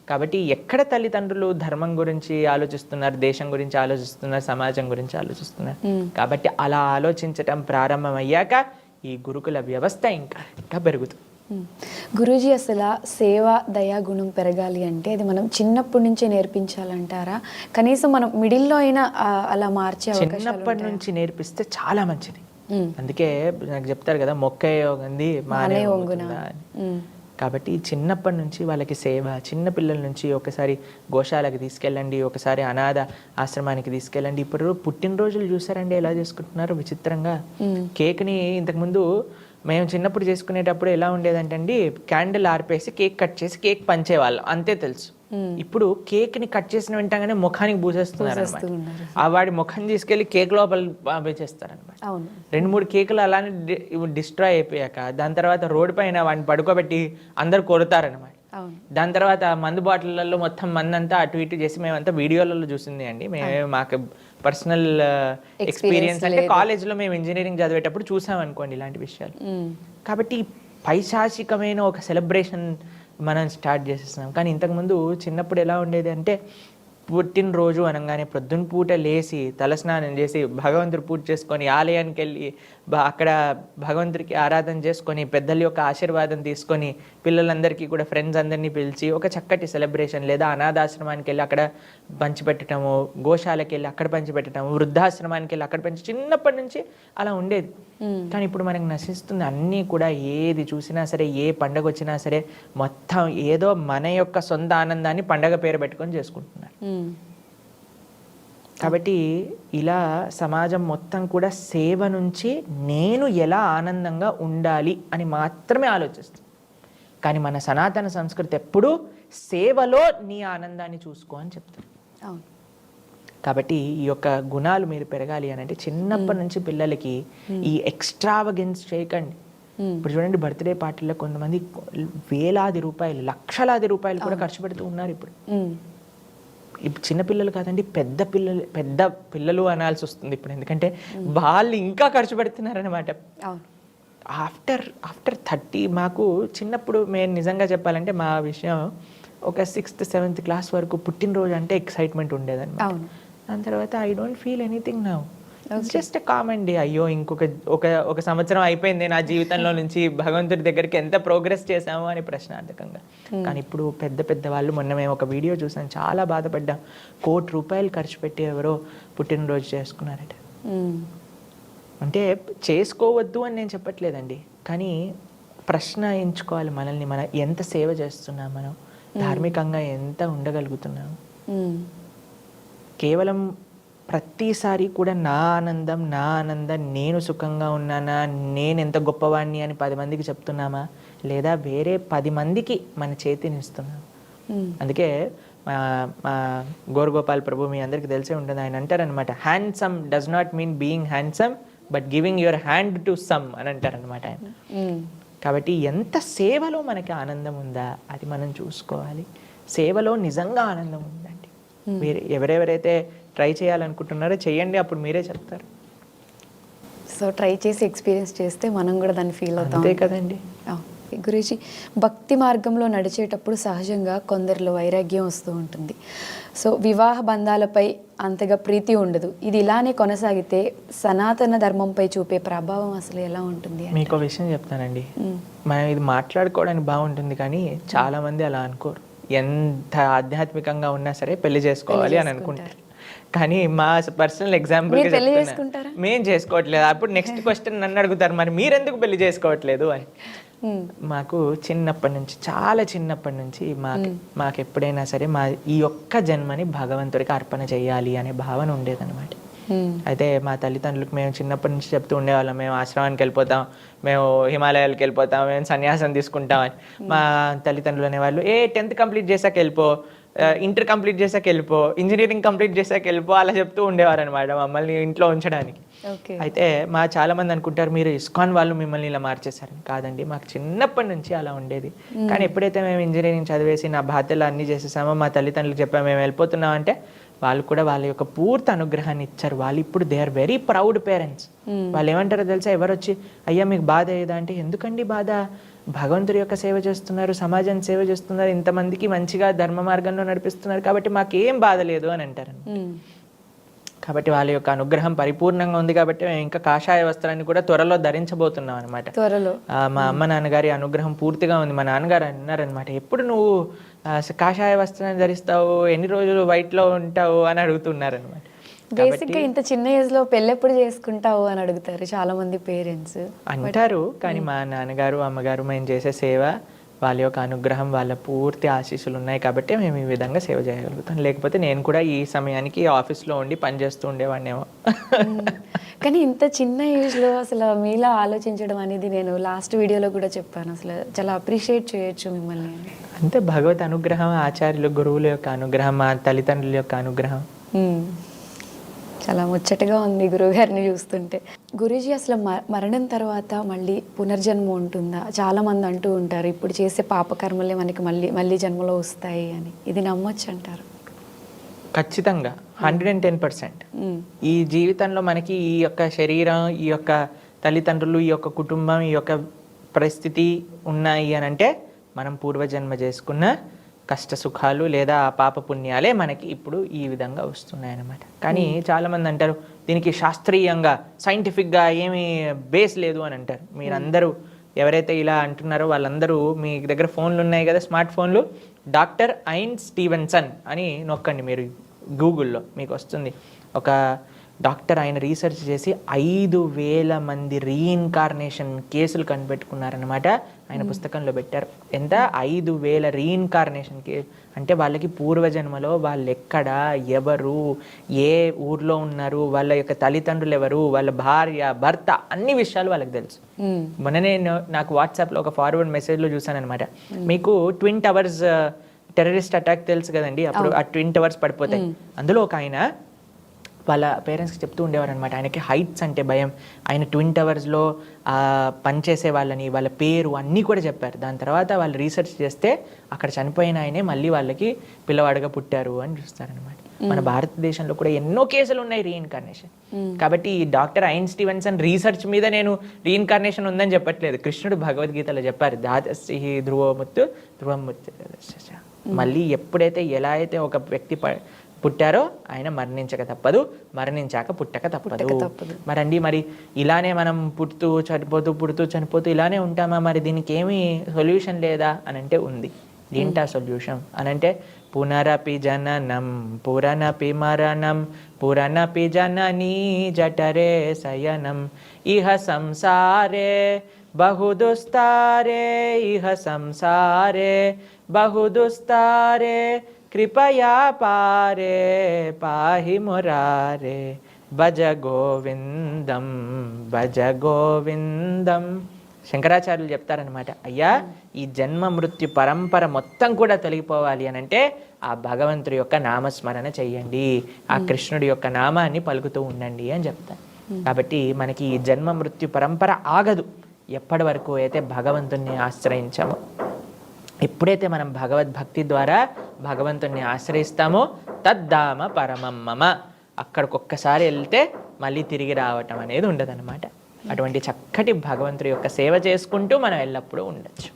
C: కాబట్టి ఎక్కడ తల్లిదండ్రులు ధర్మం గురించి ఆలోచిస్తున్నారు, దేశం గురించి ఆలోచిస్తున్నారు, సమాజం గురించి ఆలోచిస్తున్నారు. కాబట్టి అలా ఆలోచించటం ప్రారంభమయ్యాక ఈ గురుకుల వ్యవస్థ ఇంకా పెరుగుతుంది.
B: గురూజీ, అసలు సేవ దయా గుణం పెరగాలి అంటే అది మనం చిన్నప్పటి నుంచే నేర్పించాలంటారా? కనీసం మనం మిడిల్లో అయినా అలా మార్చే
C: చిన్నప్పటి నుంచి నేర్పిస్తే చాలా మంచిది. అందుకే నాకు చెప్తారు కదా, మొక్క యోగంది మానే వంగునా. కాబట్టి చిన్నప్పటి నుంచి వాళ్ళకి సేవ, చిన్న పిల్లల నుంచి ఒకసారి గోశాలకు తీసుకెళ్ళండి, ఒకసారి అనాథ ఆశ్రమానికి తీసుకెళ్ళండి. ఇప్పుడు పుట్టినరోజులు చూసారండి ఎలా చేసుకుంటున్నారు విచిత్రంగా. కేక్ని ఇంతకుముందు మేము చిన్నప్పుడు చేసుకునేటప్పుడు ఎలా ఉండేదంటే అండి, క్యాండిల్ ఆర్పేసి కేక్ కట్ చేసి కేక్ పంచేవాళ్ళం, అంతే తెలుసు. ఇప్పుడు కేక్ని కట్ చేసిన వెంటనే ముఖానికి పూసేస్తున్నారు అనమాట. ఆ వాడి ముఖం తీసుకెళ్లి కేక్ లోపల పంపించేస్తారనమాట. 2-3 కేకులు అలానే డిస్ట్రాయ్ అయిపోయాక దాని తర్వాత రోడ్డు పైన వాడిని పడుకోబెట్టి అందరు కొడతారనమాట. దాని తర్వాత మందు బాటిళ్లలో మొత్తం మందంతా అటు ఇటు చేసి మేమంతా వీడియోలలో చూసింది అండి. మాకు పర్సనల్ ఎక్స్పీరియన్స్ అంటే కాలేజ్లో మేము ఇంజనీరింగ్ చదివేటప్పుడు చూసాం అనుకోండి ఇలాంటి విషయాలు. కాబట్టి పైశాచికమైన ఒక సెలబ్రేషన్ మనం స్టార్ట్ చేసేస్తున్నాం. కానీ ఇంతకుముందు చిన్నప్పుడు ఎలా ఉండేది అంటే, పుట్టినరోజు అనగానే ప్రొద్దున పూట లేచి తలస్నానం చేసి భగవంతుడు పూజ చేసుకొని ఆలయానికి వెళ్ళి అక్కడ భగవంతుడికి ఆరాధన చేసుకొని పెద్దల యొక్క ఆశీర్వాదం తీసుకొని పిల్లలందరికీ కూడా ఫ్రెండ్స్ అందరినీ పిలిచి ఒక చక్కటి సెలబ్రేషన్, లేదా అనాథాశ్రమానికి వెళ్ళి అక్కడ పంచిపెట్టడము, గోశాలకి వెళ్ళి అక్కడ పంచిపెట్టడము, వృద్ధాశ్రమానికి వెళ్ళి అక్కడ చిన్నప్పటి నుంచి అలా ఉండేది. కానీ ఇప్పుడు మనకు నశిస్తుంది. అన్నీ కూడా ఏది చూసినా సరే, ఏ పండగ వచ్చినా సరే మొత్తం ఏదో మన యొక్క సొంత ఆనందాన్ని పండగ పేరు పెట్టుకొని చేసుకుంటున్నారు. కాబట్టి ఇలా సమాజం మొత్తం కూడా సేవ నుంచి నేను ఎలా ఆనందంగా ఉండాలి అని మాత్రమే ఆలోచిస్తుంది. కానీ మన సనాతన సంస్కృతి ఎప్పుడూ సేవలో నీ ఆనందాన్ని చూసుకో అని చెప్తారు. కాబట్టి ఈ యొక్క గుణాలు మీరు పెరగాలి అని అంటే చిన్నప్పటి నుంచి పిల్లలకి ఈ ఎక్స్ట్రావగెన్స్ చేయకండి. ఇప్పుడు చూడండి, బర్త్డే పార్టీలో కొంతమంది వేలాది రూపాయలు, లక్షలాది రూపాయలు కూడా ఖర్చు పెడుతూ ఉన్నారు. ఇప్పుడు చిన్నపిల్లలు కాదండి, పెద్ద పిల్లలు అనాల్సి వస్తుంది ఇప్పుడు. ఎందుకంటే వాళ్ళు ఇంకా ఖర్చు పెడుతున్నారు అనమాట. ఆఫ్టర్ 30 మాకు చిన్నప్పుడు మేము నిజంగా చెప్పాలంటే మా విషయం ఒక 6th 7th క్లాస్ వరకు పుట్టినరోజు అంటే ఎక్సైట్మెంట్ ఉండేదన్నమాట. దాని తర్వాత I don't feel anything now. It's just a common day. అయ్యో ఒక సంవత్సరం అయిపోయింది నా జీవితంలో నుంచి, భగవంతుడి దగ్గరికి ఎంత ప్రోగ్రెస్ చేశాము అని ప్రశ్నార్థకంగా. కానీ ఇప్పుడు పెద్ద వాళ్ళు, మొన్న మేము ఒక వీడియో చూసాం, చాలా బాధపడ్డాం. 1 కోటి రూపాయలు ఖర్చు పెట్టి ఎవరో పుట్టినరోజు చేసుకున్నారట. అంటే చేసుకోవద్దు అని నేను చెప్పట్లేదండి, కానీ ప్రశ్న ఎంచుకోవాలి మనల్ని, మనం ఎంత సేవ చేస్తున్నాం, మనం ధార్మికంగా ఎంత ఉండగలుగుతున్నాము. కేవలం ప్రతిసారి కూడా నా ఆనందం నేను సుఖంగా ఉన్నానా, నేను ఎంత గొప్పవాడిని అని 10 మందికి చెప్తున్నామా, లేదా వేరే 10 మందికి మన చేతిని ఇస్తున్నాం. అందుకే మా గోరగోపాల్ ప్రభు మీ అందరికీ తెలిసే ఉంటుంది, ఆయన అంటారనమాట, handsome does not mean being handsome but giving your hand to some అని అంటారనమాట ఆయన. కాబట్టి ఎంత సేవలో మనకి ఆనందం ఉందా అది మనం చూసుకోవాలి. సేవలో నిజంగా ఆనందం ఉందండి. మీరు ఎవరెవరైతే ట్రై చేయాలనుకుంటున్నారో చేయండి, అప్పుడు మీరే చెప్తారు.
B: సో ట్రై చేసి ఎక్స్పీరియన్స్ చేస్తే మనం కూడా దాన్ని ఫీల్ అవుతాం.
C: అంతే కదండి.
B: గురూజీ, భక్తి మార్గంలో నడిచేటప్పుడు సహజంగా కొందరిలో వైరాగ్యం వస్తూ ఉంటుంది. సో వివాహ బంధాలపై అంతగా ప్రీతి ఉండదు. ఇది ఇలానే కొనసాగితే సనాతన ధర్మంపై చూపే ప్రభావం అసలు ఎలా ఉంటుంది?
C: మీకు విషయం చెప్తానండి, మనం ఇది మాట్లాడుకోవడానికి బాగుంటుంది, కానీ చాలా మంది అలా అనుకోరు. ఎంత ఆధ్యాత్మికంగా ఉన్నా సరే పెళ్లి చేసుకోవాలి అని అనుకుంటారు. కానీ మా పర్సనల్ ఎగ్జాంపుల్
B: మీరు పెళ్లి చేసుకుంటారా?
C: మేము చేసుకోవట్లేదు. అప్పుడు నెక్స్ట్ క్వశ్చన్ నన్ను అడుగుతారు, మరి మీరెందుకు పెళ్లి చేసుకోవట్లేదు అని. మాకు చిన్నప్పటి నుంచి, చాలా చిన్నప్పటి నుంచి మాకు ఎప్పుడైనా సరే ఈ ఒక్క జన్మని భగవంతుడికి అర్పణ చేయాలి అనే భావన ఉండేదన్నమాట. అయితే మా తల్లిదండ్రులకు మేము చిన్నప్పటి నుంచి చెప్తూ ఉండేవాళ్ళం, మేము ఆశ్రమానికి వెళ్ళిపోతాం, మేము హిమాలయాలకు వెళ్ళిపోతాం, మేము సన్యాసం తీసుకుంటామని. మా తల్లిదండ్రులు అనేవాళ్ళు, 10th కంప్లీట్ చేశాక వెళ్ళిపో, ఇంటర్ కంప్లీట్ చేశాక వెళ్ళిపో, ఇంజనీరింగ్ కంప్లీట్ చేశాక వెళ్ళిపో, అలా చెప్తూ ఉండేవారు అనమాట మమ్మల్ని ఇంట్లో ఉంచడానికి. అయితే చాలా మంది అనుకుంటారు మీరు ఇస్కాన్ వాళ్ళు మిమ్మల్ని ఇలా మార్చేశారని. కాదండి, మాకు చిన్నప్పటి నుంచి అలా ఉండేది. కానీ ఎప్పుడైతే మేము ఇంజనీరింగ్ చదివేసి నా బాధ్యతలు అన్నీ చేసేసామో, మా తల్లిదండ్రులకు చెప్పాము మేము వెళ్ళిపోతున్నాం అంటే, వాళ్ళు కూడా వాళ్ళ యొక్క పూర్తి అనుగ్రహాన్ని ఇచ్చారు. వాళ్ళు ఇప్పుడు they are very proud parents. వాళ్ళు ఏమంటారో తెలుసా, ఎవరు వచ్చి అయ్యా మీకు బాధ ఏదా అంటే, ఎందుకండి బాధ, భగవంతుడి యొక్క సేవ చేస్తున్నారు, సమాజాన్ని సేవ చేస్తున్నారు, ఇంతమందికి మంచిగా ధర్మ మార్గంలో నడిపిస్తున్నారు, కాబట్టి మాకేం బాధ లేదు అని అంటారు. కాబట్టి వాళ్ళ యొక్క అనుగ్రహం పరిపూర్ణంగా ఉంది కాబట్టి మేము ఇంకా కాషాయ వస్త్రాన్ని కూడా త్వరలో ధరించబోతున్నాం అనమాట.
B: త్వరలో
C: మా అమ్మ నాన్నగారి అనుగ్రహం పూర్తిగా ఉంది. మా నాన్నగారు అన్నారనమాట, ఎప్పుడు నువ్వు కాషాయ వస్త్రాన్ని ధరిస్తావు, ఎన్ని రోజులు వైట్లో ఉంటావు అని అడుగుతున్నారనమాట.
B: బేసిక్గా ఇంత చిన్న ఏజ్ లో పెళ్ళి ఎప్పుడు చేసుకుంటావు అని అడుగుతారు చాలా మంది పేరెంట్స్
C: అంటారు. కానీ మా నాన్నగారు అమ్మగారు మేము చేసే సేవ, వాళ్ళ యొక్క అనుగ్రహం, వాళ్ళ పూర్తి ఆశీస్సులు ఉన్నాయి కాబట్టి మేము ఈ విధంగా సేవ చేయగలుగుతాం. లేకపోతే నేను కూడా ఈ సమయానికి ఆఫీస్లో ఉండి పనిచేస్తూ ఉండేవాడినేమో.
B: కానీ ఇంత చిన్న ఏజ్లో అసలు మీలా ఆలోచించడం అనేది నేను లాస్ట్ వీడియోలో కూడా చెప్పాను, అసలు చాలా అప్రిషియేట్ చేయొచ్చు మిమ్మల్ని.
C: అంతే, భగవత్ అనుగ్రహం, ఆచార్యులు గురువుల యొక్క అనుగ్రహం, మా తల్లిదండ్రుల యొక్క అనుగ్రహం.
B: చాలా ముచ్చటగా ఉంది గురువుగారిని చూస్తుంటే. గురూజీ, అసలు మరణం తర్వాత మళ్ళీ పునర్జన్మ ఉంటుందా? చాలా మంది అంటూ ఉంటారు ఇప్పుడు చేసే పాపకర్మలే మనకి మళ్ళీ జన్మలో వస్తాయి అని. ఇది నమ్మొచ్చు అంటారు?
C: ఖచ్చితంగా 110%. ఈ జీవితంలో మనకి ఈ యొక్క శరీరం, ఈ యొక్క తల్లిదండ్రులు, ఈ యొక్క కుటుంబం, ఈ యొక్క పరిస్థితి ఉన్నాయి అని అంటే మనం పూర్వజన్మ చేసుకున్న కష్ట సుఖాలు లేదా ఆ పాప పుణ్యాలే మనకి ఇప్పుడు ఈ విధంగా వస్తున్నాయన్నమాట. కానీ చాలామంది అంటారు దీనికి శాస్త్రీయంగా, సైంటిఫిక్గా ఏమీ బేస్ లేదు అని అంటారు. మీరందరూ ఎవరైతే ఇలా అంటున్నారో వాళ్ళందరూ, మీ దగ్గర ఫోన్లు ఉన్నాయి కదా, స్మార్ట్ ఫోన్లు, డాక్టర్ ఐన్ స్టీవెన్సన్ అని నొక్కండి మీరు గూగుల్లో, మీకు వస్తుంది. ఒక డాక్టర్, ఆయన రీసెర్చ్ చేసి 5,000 మంది రీఇన్కార్నేషన్ కేసులు కనిపెట్టుకున్నారనమాట. ఆయన పుస్తకంలో పెట్టారు. ఎంత? 5,000 రీఇన్కార్నేషన్ అంటే వాళ్ళకి పూర్వజన్మలో వాళ్ళు ఎక్కడ, ఎవరు, ఏ ఊర్లో ఉన్నారు, వాళ్ళ యొక్క తల్లిదండ్రులు ఎవరు, వాళ్ళ భార్య, భర్త, అన్ని విషయాలు వాళ్ళకి తెలుసు. మొన్ననే నాకు వాట్సాప్లో ఒక ఫార్వర్డ్ మెసేజ్లో చూసాను అనమాట. మీకు ట్విన్ టవర్స్ టెర్రరిస్ట్ అటాక్ తెలుసు కదండి, అప్పుడు ఆ ట్విన్ టవర్స్ పడిపోతాయి. అందులో ఒక ఆయన వాళ్ళ పేరెంట్స్కి చెప్తూ ఉండేవారు అనమాట, ఆయనకి హైట్స్ అంటే భయం. ఆయన ట్విన్ టవర్స్లో పనిచేసే వాళ్ళని, వాళ్ళ పేరు అన్నీ కూడా చెప్పారు. దాని తర్వాత వాళ్ళు రీసెర్చ్ చేస్తే అక్కడ చనిపోయిన ఆయనే మళ్ళీ వాళ్ళకి పిల్లవాడుగా పుట్టారు అని చూస్తారనమాట. మన భారతదేశంలో కూడా ఎన్నో కేసులు ఉన్నాయి రీఇన్కార్నేషన్. కాబట్టి ఈ డాక్టర్ ఐన్ స్టీవెన్సన్ రీసెర్చ్ మీద నేను రీఇన్కార్నేషన్ ఉందని చెప్పట్లేదు. కృష్ణుడు భగవద్గీతలో చెప్పారు, దాదస్సి ధ్రువముత్తు ధ్రువముత్తు. మళ్ళీ ఎప్పుడైతే ఎలా అయితే ఒక వ్యక్తి పుట్టారో ఆయన మరణించక తప్పదు, మరణించాక పుట్టక తప్పదు. మరి ఇలానే మనం పుడుతూ చనిపోతూ ఇలానే ఉంటామా? మరి దీనికి ఏమీ సొల్యూషన్ లేదా అని అంటే ఉంది. ఏంటా సొల్యూషన్ అని అంటే, పునరపి జననం పురనపి మరణం పురనపి జననీ జఠరే శయనం ఇహ సంసారే బహుదుస్తారే ఇహ సంసారే బహుదుస్తారే కృపయా పారే పాహి మురారే భజ గోవిందం భజ గోవిందం. శంకరాచార్యులు చెప్తారనమాట, అయ్యా ఈ జన్మ మృత్యు పరంపర మొత్తం కూడా తొలగిపోవాలి అని అంటే ఆ భగవంతుడి యొక్క నామస్మరణ చెయ్యండి, ఆ కృష్ణుడి యొక్క నామాన్ని పలుకుతూ ఉండండి అని చెప్తారు. కాబట్టి మనకి ఈ జన్మ మృత్యు పరంపర ఆగదు ఎప్పటి వరకు అయితే భగవంతుణ్ణి ఆశ్రయించామో. ఎప్పుడైతే మనం భగవద్భక్తి ద్వారా భగవంతుణ్ణి ఆశ్రయిస్తామో తద్ధామ పరమం మమ, అక్కడికొక్కసారి వెళ్తే మళ్ళీ తిరిగి రావటం అనేది ఉండదన్నమాట. అటువంటి చక్కటి భగవంతుడి యొక్క సేవ చేసుకుంటూ మనం ఎల్లప్పుడూ ఉండొచ్చు.